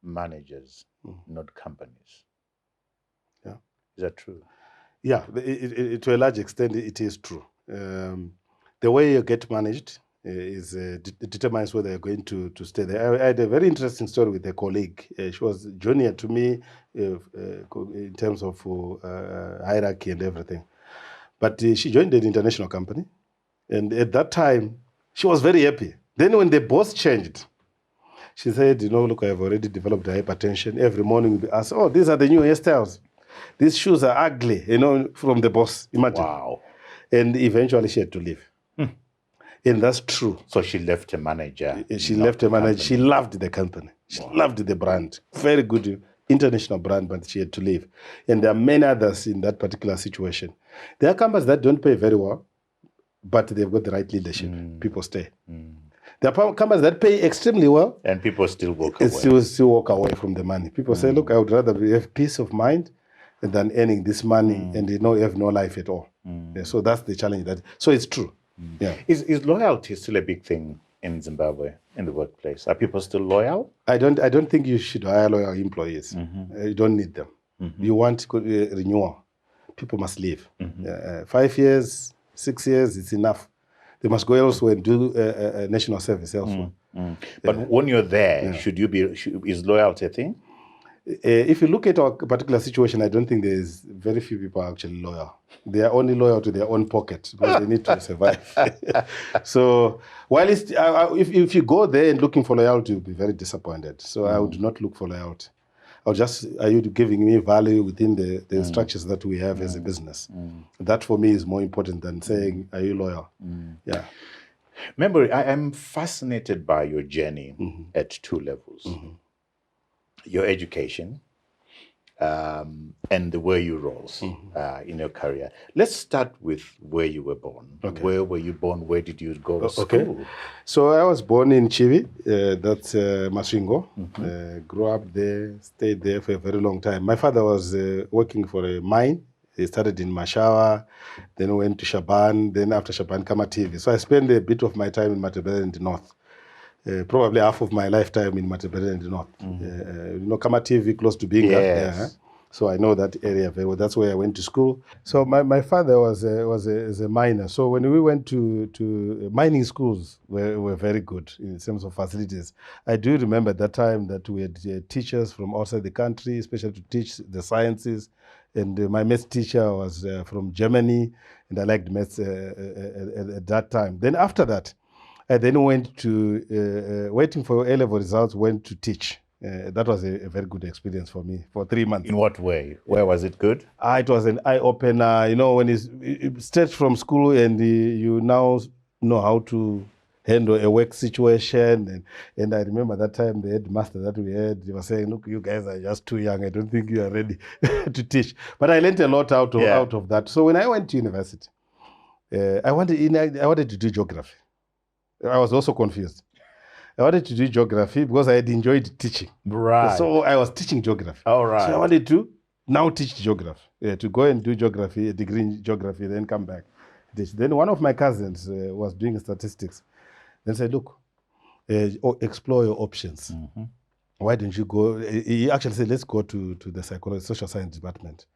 managers, not companies. Yeah. Is that true? Yeah, to a large extent, it is true. The way you get managed determines whether you're going to stay there. I had a very interesting story with a colleague. She was junior to me in terms of hierarchy and everything. But she joined an international company. And at that time, she was very happy. Then when the boss changed, she said, look, I've already developed hypertension. Every morning we'll be asked, oh, these are the new hairstyles. These shoes are ugly, from the boss. Imagine. Wow. And eventually she had to leave. And that's true. So she left her manager. She left her manager. She loved the company. She loved the brand. Very good international brand, but she had to leave. And there are many others in that particular situation. There are companies that don't pay very well, but they've got the right leadership. People stay. There are companies that pay extremely well. And people still walk away. Still walk away from the money. People say, look, I would rather have peace of mind than earning this money and have no life at all. Yeah, so that's the challenge. So it's true. Yeah. Is loyalty still a big thing in Zimbabwe, in the workplace? Are people still loyal? I don't think you should hire loyal employees. You don't need them. You want renewal. People must leave. 5 years, 6 years, it's enough. They must go elsewhere and do national service elsewhere. But when you're there, is loyalty a thing? If you look at our particular situation, I don't think there's very few people are actually loyal. They are only loyal to their own pocket because they need to survive. So while if you go there and looking for loyalty, you'll be very disappointed. So I would not look for loyalty. Are you giving me value within the structures that we have as a business? That for me is more important than saying, are you loyal? Yeah. Memory, I am fascinated by your journey at two levels. Your education and the way you rose in your career. Let's start with where you were born. Okay. Where were you born? Where did you go to school? Okay. So I was born in Chivi, that's Masvingo. Grew up there, stayed there for a very long time. My father was working for a mine. He started in Mashawa, then went to Shaban, then after Shaban, Kamativi. So I spent a bit of my time in Matabele in the north. Probably half of my lifetime in Matabele in the north. Kamativi, close to Binga. Yes. Yeah. So I know that area very well. That's where I went to school. So my father was a miner. So when we went to mining schools, were very good in terms of facilities. I do remember that time that we had teachers from outside the country, especially to teach the sciences. And my maths teacher was from Germany, and I liked maths at that time. Then after that, I then went to, waiting for A-level results, went to teach. That was a very good experience for me for 3 months. In what way? Where was it good? It was an eye-opener. When you straight from school and you now know how to handle a work situation. And I remember that time the headmaster that we had, he was saying, look, you guys are just too young. I don't think you are ready to teach. But I learned a lot out of that. So when I went to university, I wanted to do geography. I was also confused. I wanted to do geography because I had enjoyed teaching. Right. So I was teaching geography. All right. So I wanted to now teach geography, to go and do geography, a degree in geography, then come back. Then one of my cousins was doing statistics. Then said, look, explore your options. Why don't you go? He actually said, let's go to the psychology, social science department.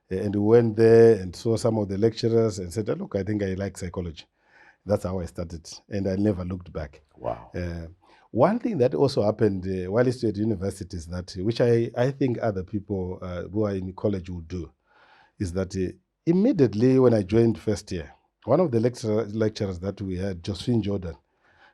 And we went there and saw some of the lecturers and said, look, I think I like psychology. That's how I started. And I never looked back. Wow. One thing that also happened while I stayed at university is that, which I think other people who are in college will do, is that immediately when I joined first year, one of the lecturers that we had, Josephine Jordan,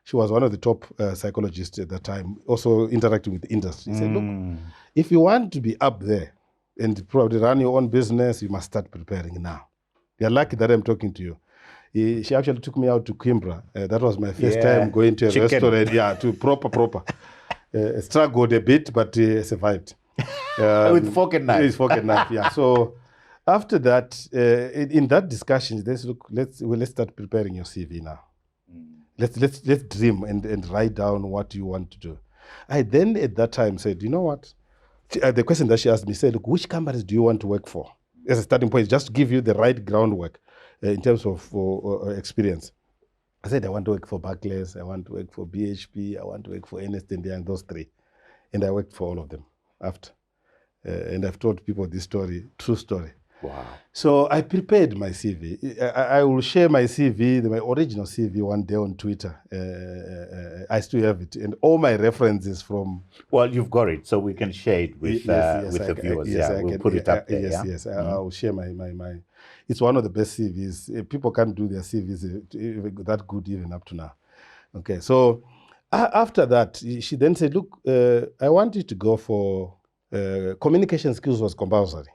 she was one of the top psychologists at that time, also interacting with the industry. She said, look, if you want to be up there and probably run your own business, you must start preparing now. You're lucky that I'm talking to you. She actually took me out to Coimbra. That was my first time going to a restaurant. Yeah, to proper. Struggled a bit, but survived. With fork and knife. With fork and knife, yeah. So after that, in that discussion, they said, look, let's start preparing your CV now. Let's dream and write down what you want to do. I then at that time said, you know what? The question that she asked me said, look, which companies do you want to work for? As a starting point, just to give you the right groundwork in terms of experience. I said, I want to work for Barclays, I want to work for BHP, I want to work for Ernst & Young, those three. And I worked for all of them after. And I've told people this story, true story. Wow. So I prepared my CV. I will share my CV, my original CV, one day on Twitter. I still have it, and all my references from. Well, you've got it, so we can share it with the viewers. We'll put it up there. Yes, Yeah. yes. I will share my. It's one of the best CVs. People can't do their CVs that good even up to now. Okay, so after that, she then said, "Look, I want you to go for communication skills was compulsory.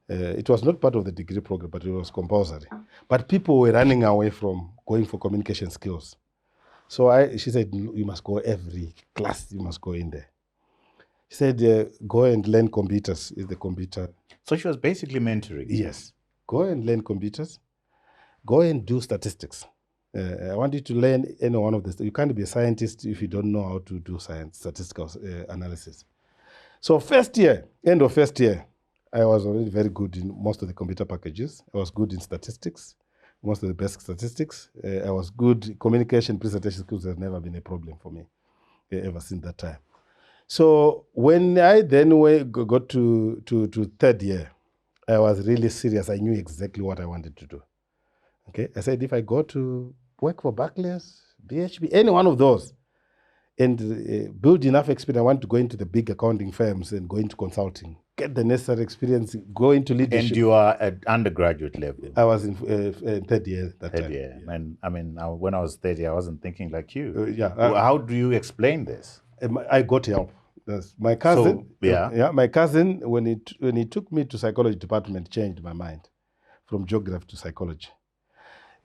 It was not part of the degree program, but it was compulsory. But people were running away from going for communication skills. So she said, you must go every class, you must go in there. She said, go and learn computers, is the computer. So she was basically mentoring. Yes. Go and learn computers. Go and do statistics. I want you to learn any one of this. You can't be a scientist if you don't know how to do statistical analysis. So end of first year, I was already very good in most of the computer packages. I was good in statistics, most of the basic statistics. I was good. Communication, presentation skills have never been a problem for me ever since that time. So when I then got to third year, I was really serious. I knew exactly what I wanted to do. Okay, I said, if I go to work for Barclays, BHP, any one of those, and build enough experience, I want to go into the big accounting firms and go into consulting, get the necessary experience, go into leadership. And you are at undergraduate level? I was in third year that time. Third year. Yeah. And I mean, when I was third year, I wasn't thinking like you. How do you explain this? I got help. My cousin, my cousin, when he took me to psychology department, changed my mind from geography to psychology.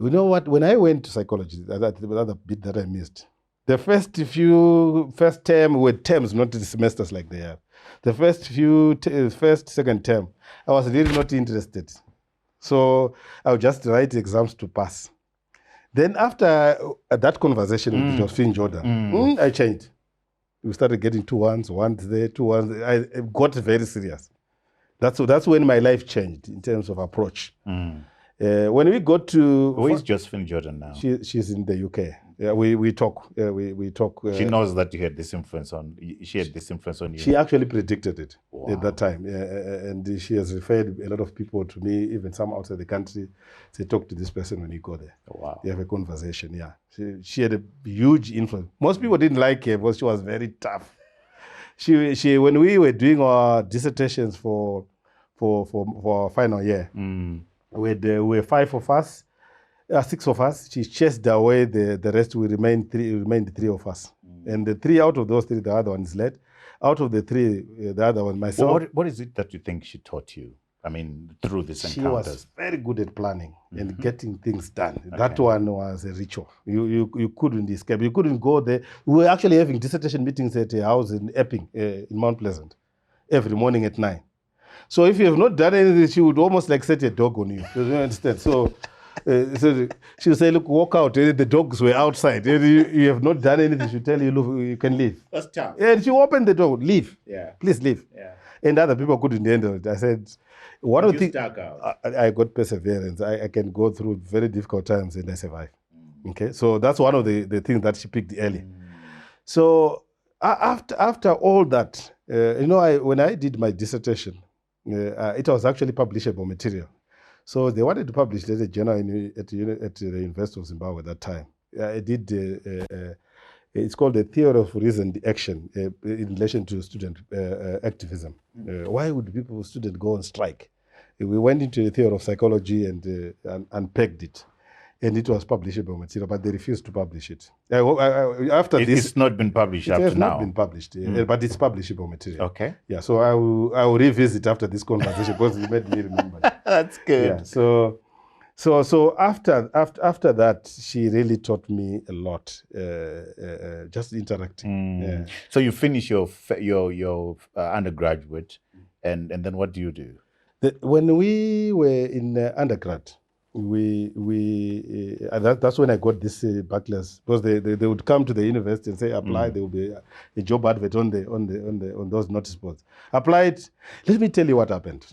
You know what? When I went to psychology, the other bit that I missed, the first term were terms, not the semesters like they have. The second term, I was really not interested. So I would just write exams to pass. Then after that conversation with Josephine Jordan, I changed. We started getting 2 1s, 1s there, 2 1s. I got very serious. That's when my life changed in terms of approach. When we got to... Who is Josephine Jordan now? She's in the UK. Yeah, we talk. We talk. She knows that you had this influence on. She had this influence on you. She actually predicted it at that time, and she has referred a lot of people to me, even some outside the country. Say, talk to this person when you go there. Wow. You have a conversation. Yeah, she had a huge influence. Most people didn't like her because she was very tough. She when we were doing our dissertations for our final year, we were 5 of us. 6 of us. She chased away the rest. We remained 3 of us, and the 3 out of those 3, the other one is led. Out of the 3, the other one, myself. Well, what is it that you think she taught you? I mean, through this encounters. She was very good at planning and getting things done. Okay. That one was a ritual. You couldn't escape. You couldn't go there. We were actually having dissertation meetings at a house in Epping, in Mount Pleasant, every morning at 9. So if you have not done anything, she would almost like set a dog on you. You understand? So she would say, look, walk out. The dogs were outside. You have not done anything. She would tell you, look, you can leave. That's tough. And she opened the door, leave. Yeah. Please leave. Yeah. And other people couldn't handle it. I said, one of the things, I got perseverance. I can go through very difficult times and I survive. Okay, so that's one of the things that she picked early. So after all that, when I did my dissertation, it was actually publishable material. So they wanted to publish it as a journal at the University of Zimbabwe at that time. I did, it's called the Theory of Reasoned Action in relation to student activism. Why would students go on strike? We went into the theory of psychology and unpacked it. And it was publishable material, but they refused to publish it. It's not been published up to now. It has not been published, but it's publishable material. Okay. Yeah, so I will revisit after this conversation because you made me remember. That's good. Yeah, so after that, she really taught me a lot, just interacting. Yeah. So you finish your undergraduate, and then what do you do? When we were in undergrad, that's when I got this Barclays, because they would come to the university and say apply. There will be a job advert on those notice boards. Applied. Let me tell you what happened.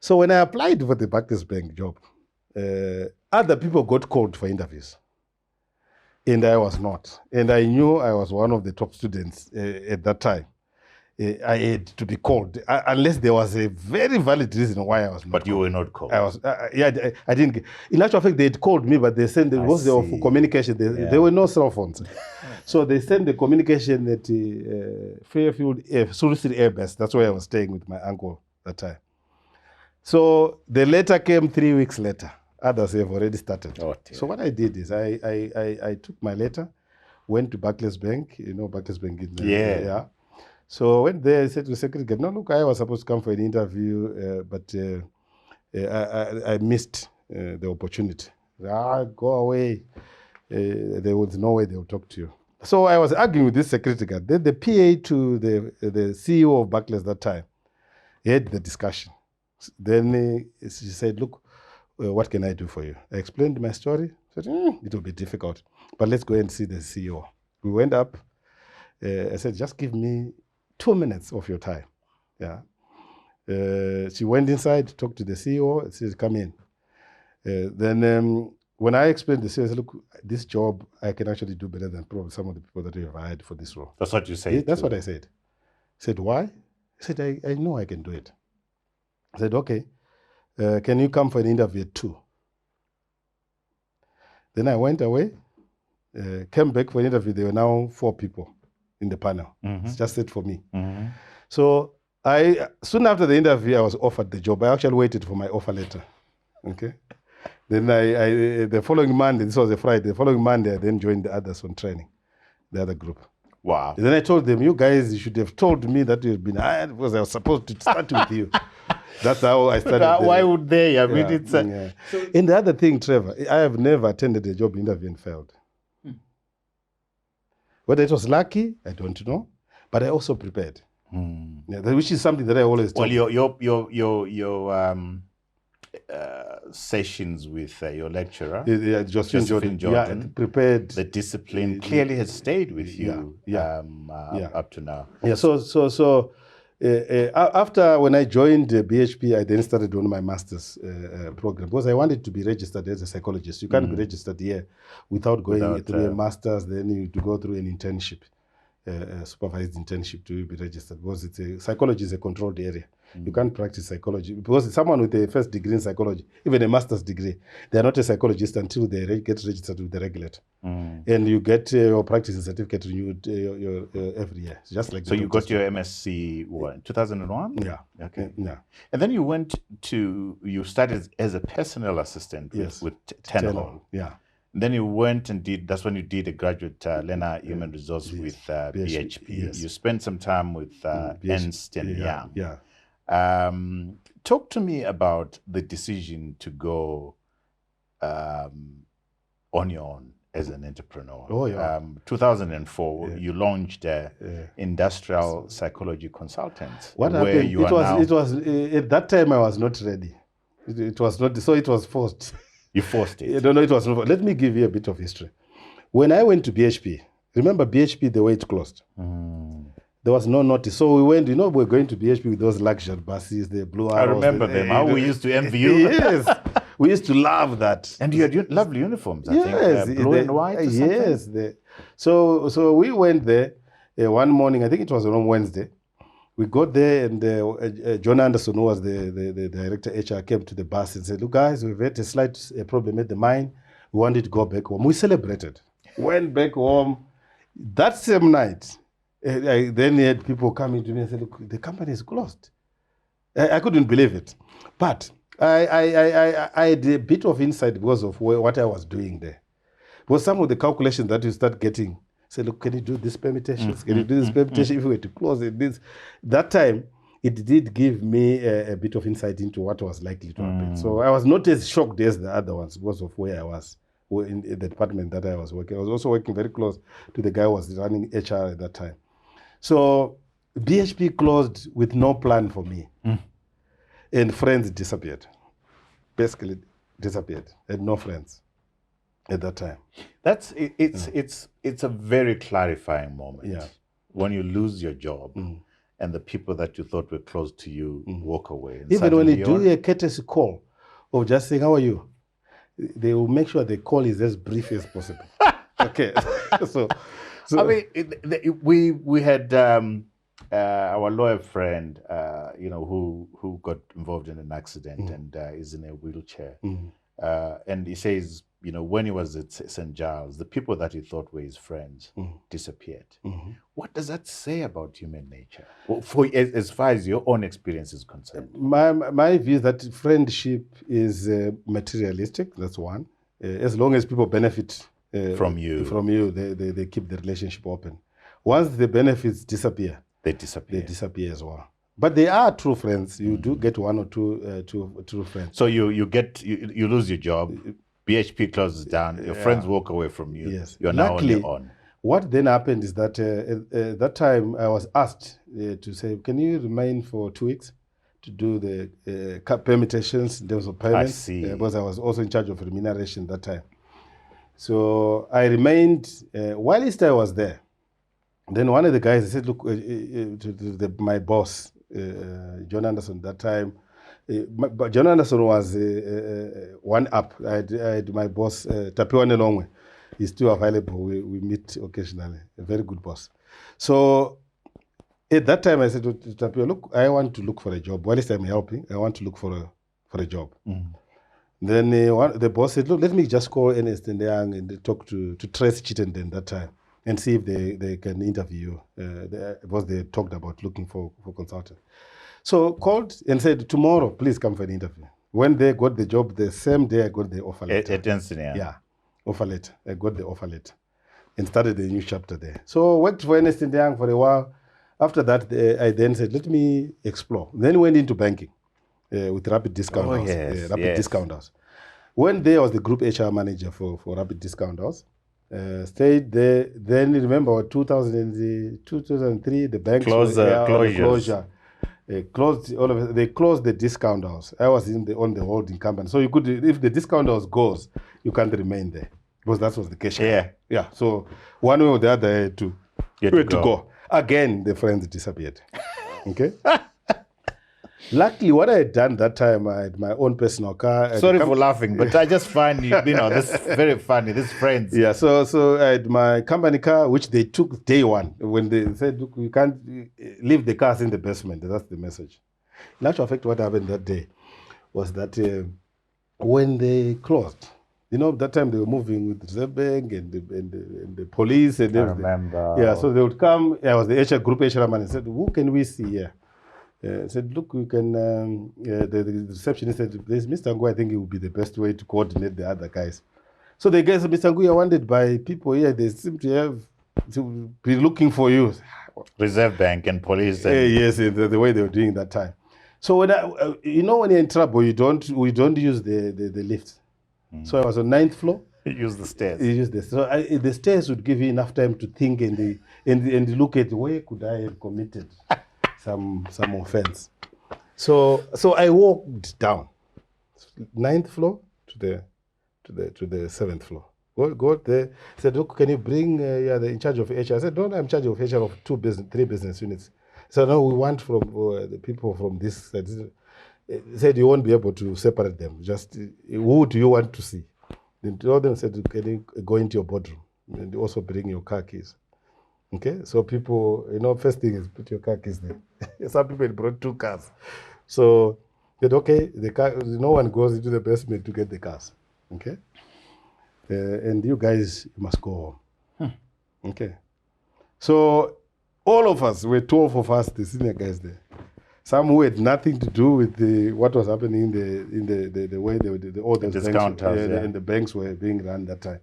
So when I applied for the Barclays Bank job, other people got called for interviews, and I was not. And I knew I was one of the top students at that time. I had to be called unless there was a very valid reason why I was not. But you were not called. I was, I didn't. In actual fact, they had called me, but they sent because they were for communication. There were no cell phones, so they sent the communication at Fairfield Surrey Air Base. That's where I was staying with my uncle that time. So the letter came 3 weeks later. Others have already started. Oh, so what I did is I took my letter, went to Barclays Bank. You know Barclays Bank is yeah. So I went there, I said to the secretary, no, look, I was supposed to come for an interview, but I missed the opportunity. Go away. There was no way they would talk to you. So I was arguing with this security guard. Then the PA to the CEO of Barclays that time, he had the discussion. Then she said, look, what can I do for you? I explained my story. I said, it will be difficult, but let's go and see the CEO. We went up. I said, just give me 2 minutes of your time. Yeah. She went inside, talked to the CEO, said, come in. Then when I explained the CEO, I said, look, this job, I can actually do better than probably some of the people that you have hired for this role. That's what you said? That's what I said. I said, why? I said, I know I can do it. I said, okay, can you come for an interview at 2? Then I went away, came back for an interview. There were now 4 people in the panel. It's just it for me. So soon after the interview, I was offered the job. I actually waited for my offer letter. Okay. Then the following Monday, this was a Friday, the following Monday, I then joined the others on training, the other group. Wow. And then I told them, you guys, you should have told me that you've been hired because I was supposed to start with you. That's how I started. Why would they? I mean, it's... And the other thing, Trevor, I have never attended a job interview and failed. Whether it was lucky, I don't know, but I also prepared. Which is something that I always tell. Well, your sessions with your lecturer, Josephine Jordan, prepared. The discipline clearly has stayed with you up to now. Yeah. So after when I joined BHP, I then started on my master's program because I wanted to be registered as a psychologist. You can't be registered here without going through a master's. Then you to go through an internship, supervised internship to be registered because psychology is a controlled area. You can't practice psychology because someone with a first degree in psychology, even a master's degree, they are not a psychologist until they get registered with the regulator. And you get your practicing certificate renewed every year. It's just like so you got your MSc in 2001? Yeah. Okay. Yeah. And then you started as a personal assistant with Tenhall. Yeah. And then you went and that's when you did a graduate learner human resource with BHP. Yes. You spent some time with Ernst & Young. Yeah. Talk to me about the decision to go on your own as an entrepreneur. Oh, yeah. 2004, you launched Industrial Psychology Consultant. What happened? It was at that time I was not ready. It was not, so it was forced. You forced it? No, it was not. Let me give you a bit of history. When I went to BHP, remember BHP, the way it closed? There was no notice. So we went, we're going to BHP with those luxury buses, the blue arrows. I remember them. How we used to envy you. Yes. We used to love that. And you had lovely uniforms, I think. Blue and white or something? Yes. So we went there one morning, I think it was on Wednesday. We got there and John Anderson, who was the director HR, came to the bus and said, look guys, we've had a slight problem at the mine. We wanted to go back home. We celebrated. Went back home. That same night, then he had people coming to me and said, look, the company is closed. I couldn't believe it. But I had a bit of insight because of what I was doing there. Because some of the calculations that you start getting, say, look, can you do this permutations? Can you do this permutation if we were to close it? That time, it did give me a bit of insight into what was likely to happen. So I was not as shocked as the other ones because of where I was in the department that I was working. I was also working very close to the guy who was running HR at that time. So BHP closed with no plan for me. And friends disappeared. Basically disappeared. I had no friends at that time. It's a very clarifying moment. Yeah. When you lose your job and the people that you thought were close to you walk away. And even when you do a courtesy call of just saying, how are you? They will make sure the call is as brief as possible. Okay. So I mean, we had our lawyer friend, who got involved in an accident and is in a wheelchair. And he says, when he was at St. Giles, the people that he thought were his friends disappeared. What does that say about human nature? Well, as far as your own experience is concerned? My view is that friendship is materialistic. That's one. As long as people benefit from you, they keep the relationship open. Once the benefits disappear, they disappear as well. But they are true friends. You do get one or two true friends. So you lose your job, BHP closes down, your friends walk away from you. Yes. You're now Luckily, on your own. What then happened is that at that time I was asked to say, can you remain for 2 weeks to do the permutations in terms of payments? I see. Because I was also in charge of remuneration that time. So I remained, whilst I was there, then one of the guys said, look, my boss, John Anderson, that time, but John Anderson was one up. I had my boss, Tapiwa Nelongwe. He's still available. We meet occasionally. A very good boss. So at that time, I said to Tapiwa, look, I want to look for a job. Whilst I'm helping, I want to look for a job. Then the boss said, look, let me just call Ernest and Young and talk to Trace Chittenden that time and see if they can interview you. Because they talked about looking for consultant. So called and said, tomorrow, please come for an interview. When they got the job, the same day I got the offer letter. At Ernst & Young? Yeah, offer letter. I got the offer letter and started a new chapter there. So worked for Ernst & Young for a while. After that, I then said, let me explore. Then went into banking with Rapid Discount House. Yes, Rapid Discount House. When there, I was the group HR manager for Rapid Discount House. Stayed there. Then remember 2003, the banks closure. Closed all of it. They closed the discount house. I was on the holding company. So you could, if the discount house goes, you can't remain there. Because that was the case. Yeah. So one way or the other, I had to go. Again, the friends disappeared. Okay? Luckily, what I had done that time, I had my own personal car. Sorry for laughing, but I just find this very funny. These friends. Yeah, so I had my company car, which they took day one when they said, "Look, you can't leave the cars in the basement." That's the message. In actual fact, what happened that day was that when they closed, that time they were moving with the bank and the police and everything. I remember. Yeah, so they would come. I was the group HR man and said, "Who can we see here?" Said, look, we can, the receptionist said, there's Mr. Nguwi, I think it would be the best way to coordinate the other guys. So the guys said, Mr. Nguwi, I wanted by people here, they seem to be looking for you. Reserve Bank and police. Yes, the way they were doing that time. So when when you're in trouble, we don't use the lift. So I was on 9th floor. You use the stairs. So the stairs would give you enough time to think and look at where could I have committed some offense. So I walked down 9th floor to the 7th floor. Go there. Said, look, can you bring the in charge of HR? I said, no, I'm in charge of HR of 3 business units. So no, we want from the people from this side. He said, you won't be able to separate them. Just who do you want to see? Then all of them said, can you go into your boardroom and also bring your car keys? Okay, so people, first thing is put your car keys there. Some people brought 2 cars. So said, okay, the car, no one goes into the basement to get the cars. Okay, and you guys must go home. Okay, so all of us, were 12 of us, the senior guys there. Some who had nothing to do with what was happening in the way all the discount house, and the banks were being run that time.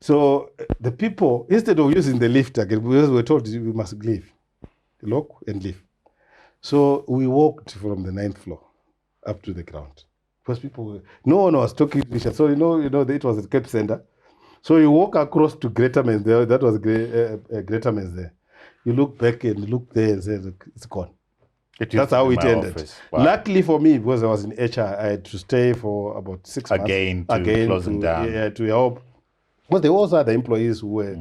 So the people, instead of using the lift again, because we were told we must leave, lock and leave. So we walked from the 9th floor up to the ground. Because no one was talking to each other. So it was a Cape Center. So you walk across to Greatermans there. That was Greatermans there. You look back and look there and say, it's gone. That's how it ended. Wow. Luckily for me, because I was in HR, I had to stay for about 6 months. Again closing down. Yeah, to help. But there also other employees who were,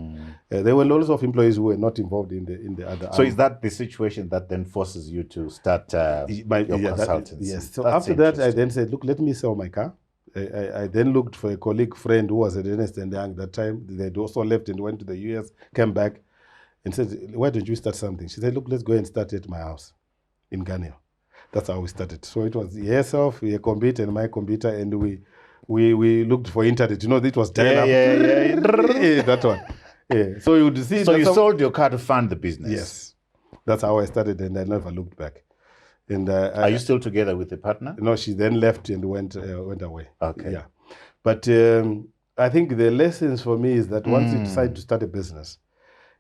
there were lots of employees who were not involved in the other. So is that the situation that then forces you to start your consultancy? Yes. So after that, I then said, look, let me sell my car. I then looked for a friend who was at Ernst & Young that time. They'd also left and went to the US, came back. and said, why don't you start something? She said, look, let's go and start at my house in Ghana. That's how we started. So it was herself, a computer and my computer, and we looked for internet. You know, it was dial-up. Yeah, that one. Yeah. So you would see. So you sold your car to fund the business. Yes, that's how I started, and I never looked back. And are you still together with a partner? No, she then left and went away. Okay. Yeah, but I think the lessons for me is that once you decide to start a business,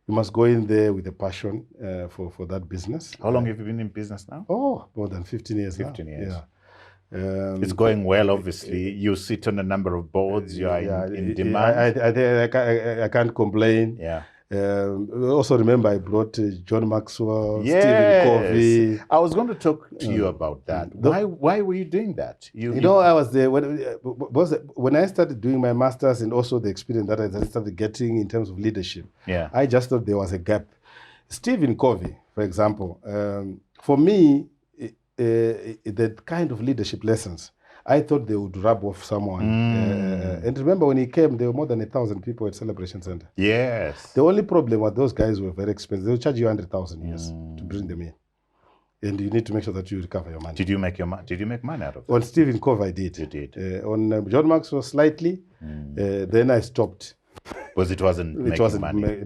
you must go in there with a passion for that business. How long have you been in business now? Oh, more than 15 years. 15 years. Yeah. It's going well, obviously. You sit on a number of boards. You are in demand. I can't complain. Yeah. Also remember I brought John Maxwell, Yes. Stephen Covey. I was going to talk to you about that. Why were you doing that? You know, I was there when I started doing my master's, and also the experience that I started getting in terms of leadership. Yeah. I just thought there was a gap. Stephen Covey, for example, for me, the kind of leadership lessons, I thought they would rub off someone. And remember, when he came, there were more than 1,000 people at Celebration Center. Yes. The only problem was those guys were very expensive. They'll charge you 100,000 years to bring them in. And you need to make sure that you recover your money. Did you make money out of that? On Stephen Covey, I did. You did. On John Maxwell, slightly. Then I stopped. Because it wasn't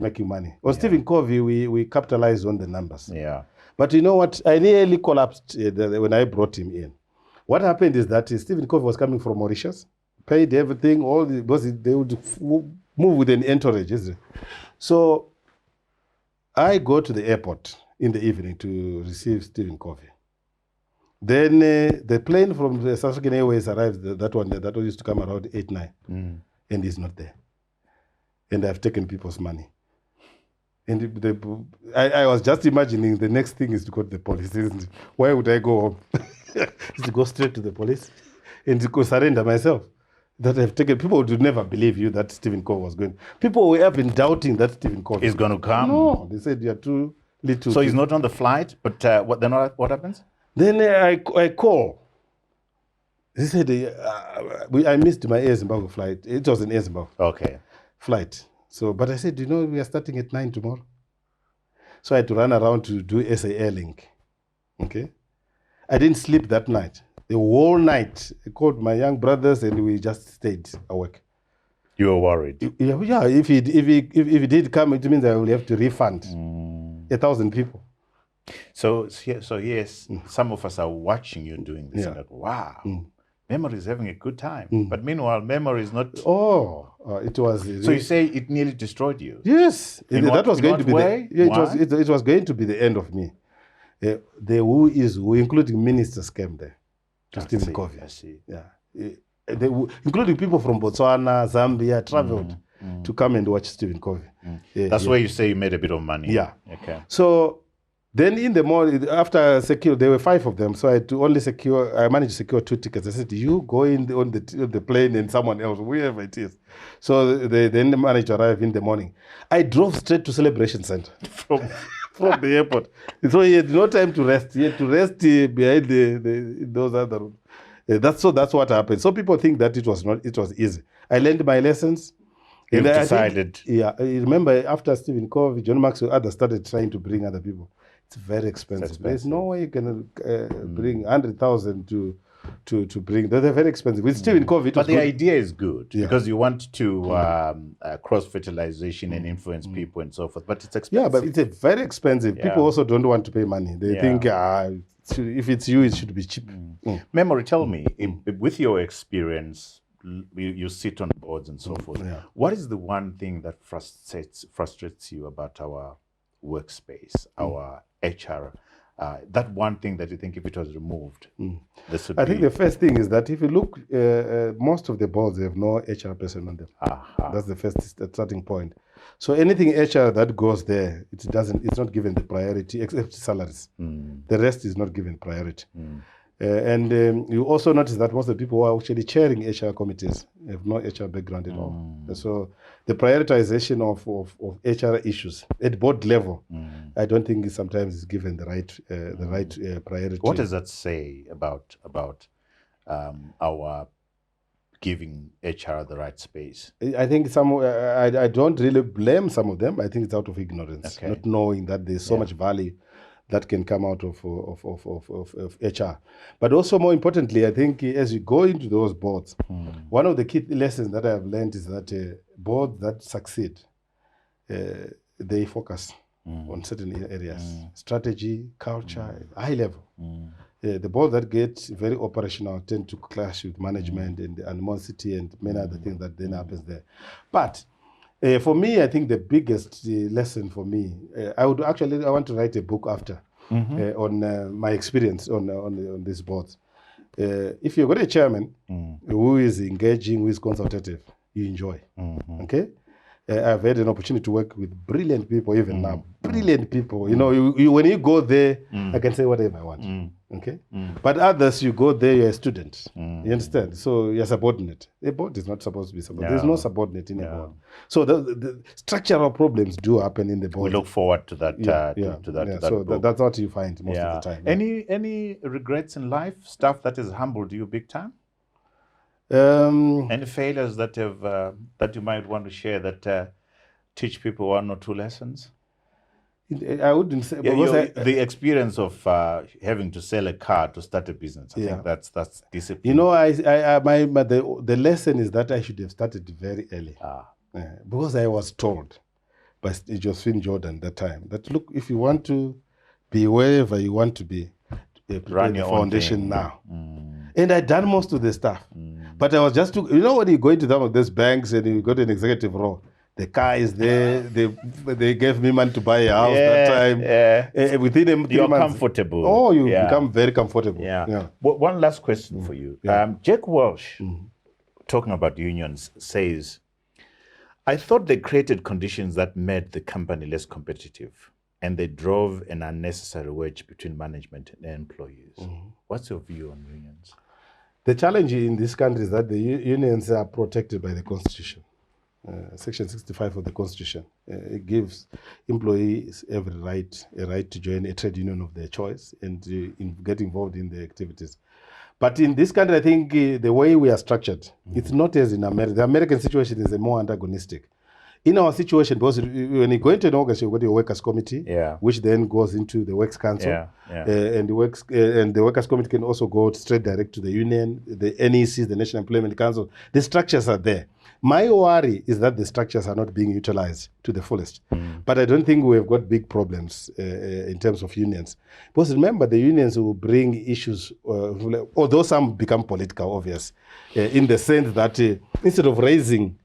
making money. On Stephen Covey, we capitalized on the numbers. Yeah. But you know what? I nearly collapsed when I brought him in. What happened is that Stephen Covey was coming from Mauritius, paid everything, because they would move with an entourage, isn't it? So I go to the airport in the evening to receive Stephen Covey. Then the plane from the South African Airways arrives, that one used to come around 8, 9, and he's not there. And I've taken people's money. And I was just imagining the next thing is to go to the police. Why would I go home? Is to go straight to the police and to go surrender myself. That I've taken. People would never believe you that Stephen Covey was going. People were even doubting that Stephen Covey is going to come. No, they said you're too little. So he's not on the flight. But what happens? Then I call. They said I missed my Air Zimbabwe flight. It was an Air Zimbabwe. Okay. Flight. So, but I said, we are starting at 9 tomorrow. So I had to run around to do SA Air Link. Okay. I didn't sleep that night. The whole night. I called my young brothers and we just stayed awake. You were worried? Yeah. If he did come, it means I will have to refund 1,000 people. So yes, some of us are watching you doing this. And like, wow. Memory is having a good time. But meanwhile, Memory is not... it was... So you say it nearly destroyed you? Yes. That was going to be way? It was going to be the end of me. The who is who, including ministers, came there to Stephen Covey. I see. Yeah. Including people from Botswana, Zambia, traveled to come and watch Stephen Covey. That's where you say you made a bit of money. Yeah. Okay. So... Then in the morning, after there were 5 of them, so I managed to secure 2 tickets. I said, you go on the plane and someone else, whoever it is. So then they managed to arrive in the morning. I drove straight to Celebration Center from the airport. So he had no time to rest. He had to rest behind those other rooms. That's what happened. So people think that it was easy. I learned my lessons. You decided. I remember after Stephen Covey, John Maxwell, others started trying to bring other people. It's very expensive. There's no way you can bring 100,000 to bring. They're very expensive. With Stephen Covey, but the idea is good because you want to cross-fertilization and influence people and so forth. But it's expensive. Yeah, but it's very expensive. People also don't want to pay money. They think if it's you, it should be cheap. Memory, tell me, with your experience, you sit on boards and so forth. What is the one thing that frustrates you about our workspace, our HR, that one thing that you think if it was removed, I think the first thing is that if you look, most of the boards have no HR person on them. That's the first starting point. So anything HR that goes there, it's not given the priority except salaries. The rest is not given priority. And you also notice that most of the people who are actually chairing HR committees have no HR background at all. So the prioritization of HR issues at board level, I don't think sometimes is given the right priority. What does that say about our giving HR the right space? I think I don't really blame some of them. I think it's out of ignorance, Okay. not knowing that there's so much value that can come out of HR. But also, more importantly, I think as you go into those boards, one of the key lessons that I have learned is that boards that succeed, they focus on certain areas, strategy, culture, high level. The boards that get very operational tend to clash with management and the animosity and many other things that then happens there. But for me, I think the biggest lesson for me, I want to write a book after on my experience on these boards. If you've got a chairman who is engaging, who is consultative, you enjoy. Okay? I've had an opportunity to work with brilliant people even now. Brilliant people. You know, when you go there, I can say whatever I want. Okay? But others, you go there, you're a student. You understand? So you're subordinate. A board is not supposed to be subordinate. There's no subordinate in a board. So the structural problems do happen in the board. We look forward to that. To that So book. that's what you find most of the time. Any regrets in life? Stuff that has humbled you big time? Um, Any failures that have that you might want to share that teach people one or two lessons? I wouldn't say The experience of having to sell a car to start a business. I think that's discipline. You know, the lesson is that I should have started very early. Because I was told by Josephine Jordan that time that look, if you want to be wherever you want to be, run your foundation now. And I'd done most of the stuff. But I was just when you go into some of these banks and you got an executive role, the car is there. They gave me money to buy a house that time. Within 3 months, you're comfortable. Oh, you become very comfortable. But one last question for you. Jack Welch, talking about unions, says, I thought they created conditions that made the company less competitive, and they drove an unnecessary wedge between management and employees. What's your view on unions? The challenge in this country is that the unions are protected by the Constitution. Section 65 of the Constitution. It gives employees a right to join a trade union of their choice and get involved in the activities. But in this country, I think the way we are structured, it's not as in America. The American situation is more antagonistic. In our situation, because when you go into an organization, you've got your workers' committee, which then goes into the works council, and the workers' committee can also go straight direct to the union, the NEC, the National Employment Council. The structures are there. My worry is that the structures are not being utilized to the fullest. But I don't think we have got big problems in terms of unions. Because remember, the unions will bring issues, although some become political, obvious, in the sense that instead of raising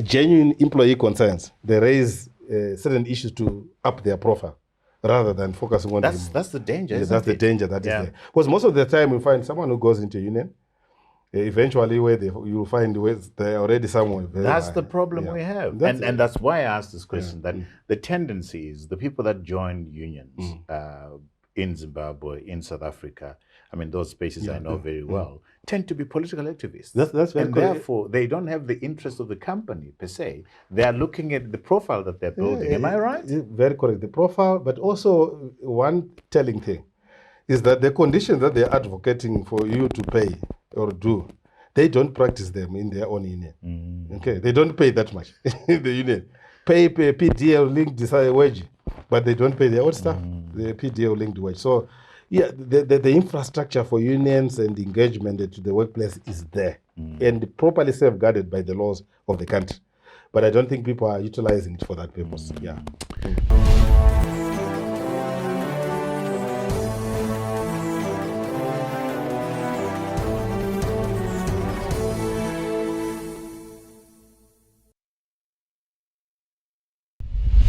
genuine employee concerns, they raise certain issues to up their profile rather than focusing on that's the danger. That's the danger that is there. Because most of the time we find someone who goes into a union, eventually where you find they're already somewhere. That's the problem we have. And that's why I asked this question, that the tendency is the people that join unions in Zimbabwe, in South Africa, I mean, those spaces I know very well, tend to be political activists. That's very and correct. Therefore, they don't have the interest of the company per se. They are looking at the profile that they're building. Am I right? Very correct. The profile, but also one telling thing is that the conditions that they're advocating for you to pay or do, they don't practice them in their own union. Okay, they don't pay that much in the union. Pay PDL linked wage, but they don't pay their own stuff. The PDL linked wage. So, the infrastructure for unions and engagement to the workplace is there and properly safeguarded by the laws of the country. But I don't think people are utilizing it for that purpose.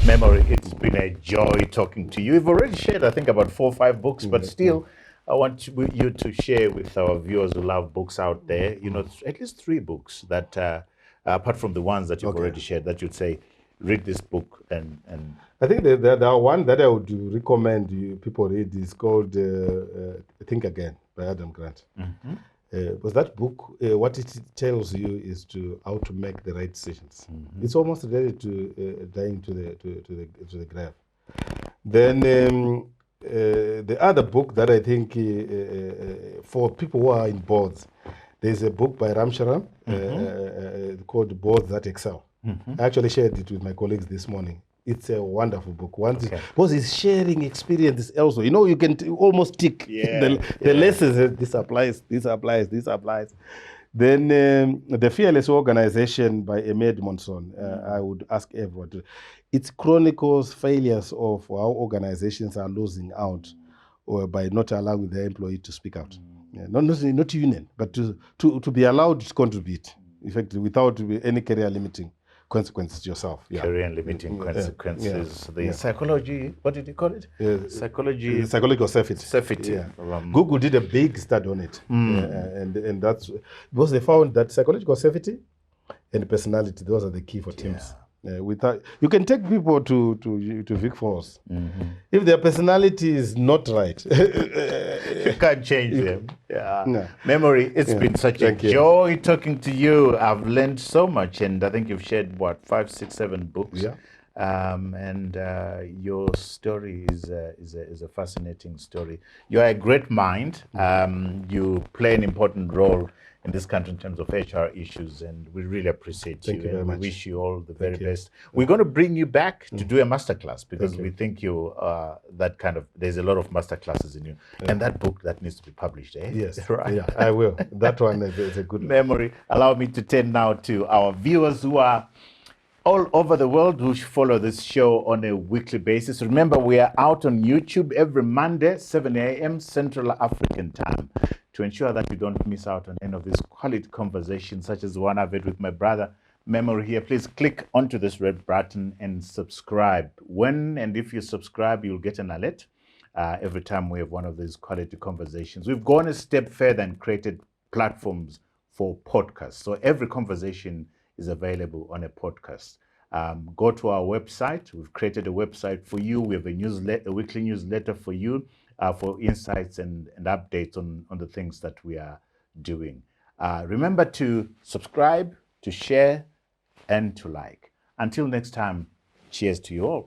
Memory, it's been a joy talking to you. We've already shared, I think, about 4 or 5 books, but still, I want you to share with our viewers who love books out there, at least 3 books that, apart from the ones that you've already shared, that you'd say, read this book and I think there are one that I would recommend people read is called Think Again by Adam Grant. Because that book, what it tells you is how to make the right decisions. It's almost ready to dying to the grave. Then the other book that I think for people who are in boards, There's a book by Ramcharan called Both That Excel. I actually shared it with my colleagues this morning. It's a wonderful book. Because it's sharing experiences also. You know, you can almost tick the lessons. This applies, this applies, this applies. Then the Fearless Organization by Ahmed Monson, I would ask everyone to. It chronicles failures of how organizations are losing out or by not allowing their employee to speak out. Not union, but to be allowed to contribute, effectively, without any career limiting consequences yourself. Career limiting consequences. The psychology, what did you call it? Psychological safety. Google did a big study on it, and that's because they found that psychological safety and personality, those are the key for teams. Without, you can take people to Vic Falls. If their personality is not right, you can't change them. Memory, it's been such a joy talking to you. I've learned so much, and I think you've shared 5, 6, 7 books. And your story is a fascinating story. You are a great mind. You play an important role in this country in terms of HR issues, and we really appreciate you. Thank you very much. We wish you all the very best. We're going to bring you back to do a masterclass because we think you that kind of. There's a lot of masterclasses in you, and that book that needs to be published. Yes, right. Yeah, I will. That one is a good Memory. Allow me to turn now to our viewers who are all over the world who follow this show on a weekly basis. Remember, we are out on YouTube every Monday, 7 a.m. Central African time. To ensure that you don't miss out on any of these quality conversations, such as the one I've had with my brother, Memory here, please click onto this red button and subscribe. When and if you subscribe, you'll get an alert every time we have one of these quality conversations. We've gone a step further and created platforms for podcasts. So every conversation is available on a podcast. Go to our website. We've created a website for you. We have a weekly newsletter for you. For insights and updates on the things that we are doing. Remember to subscribe, to share, and to like. Until next time, cheers to you all.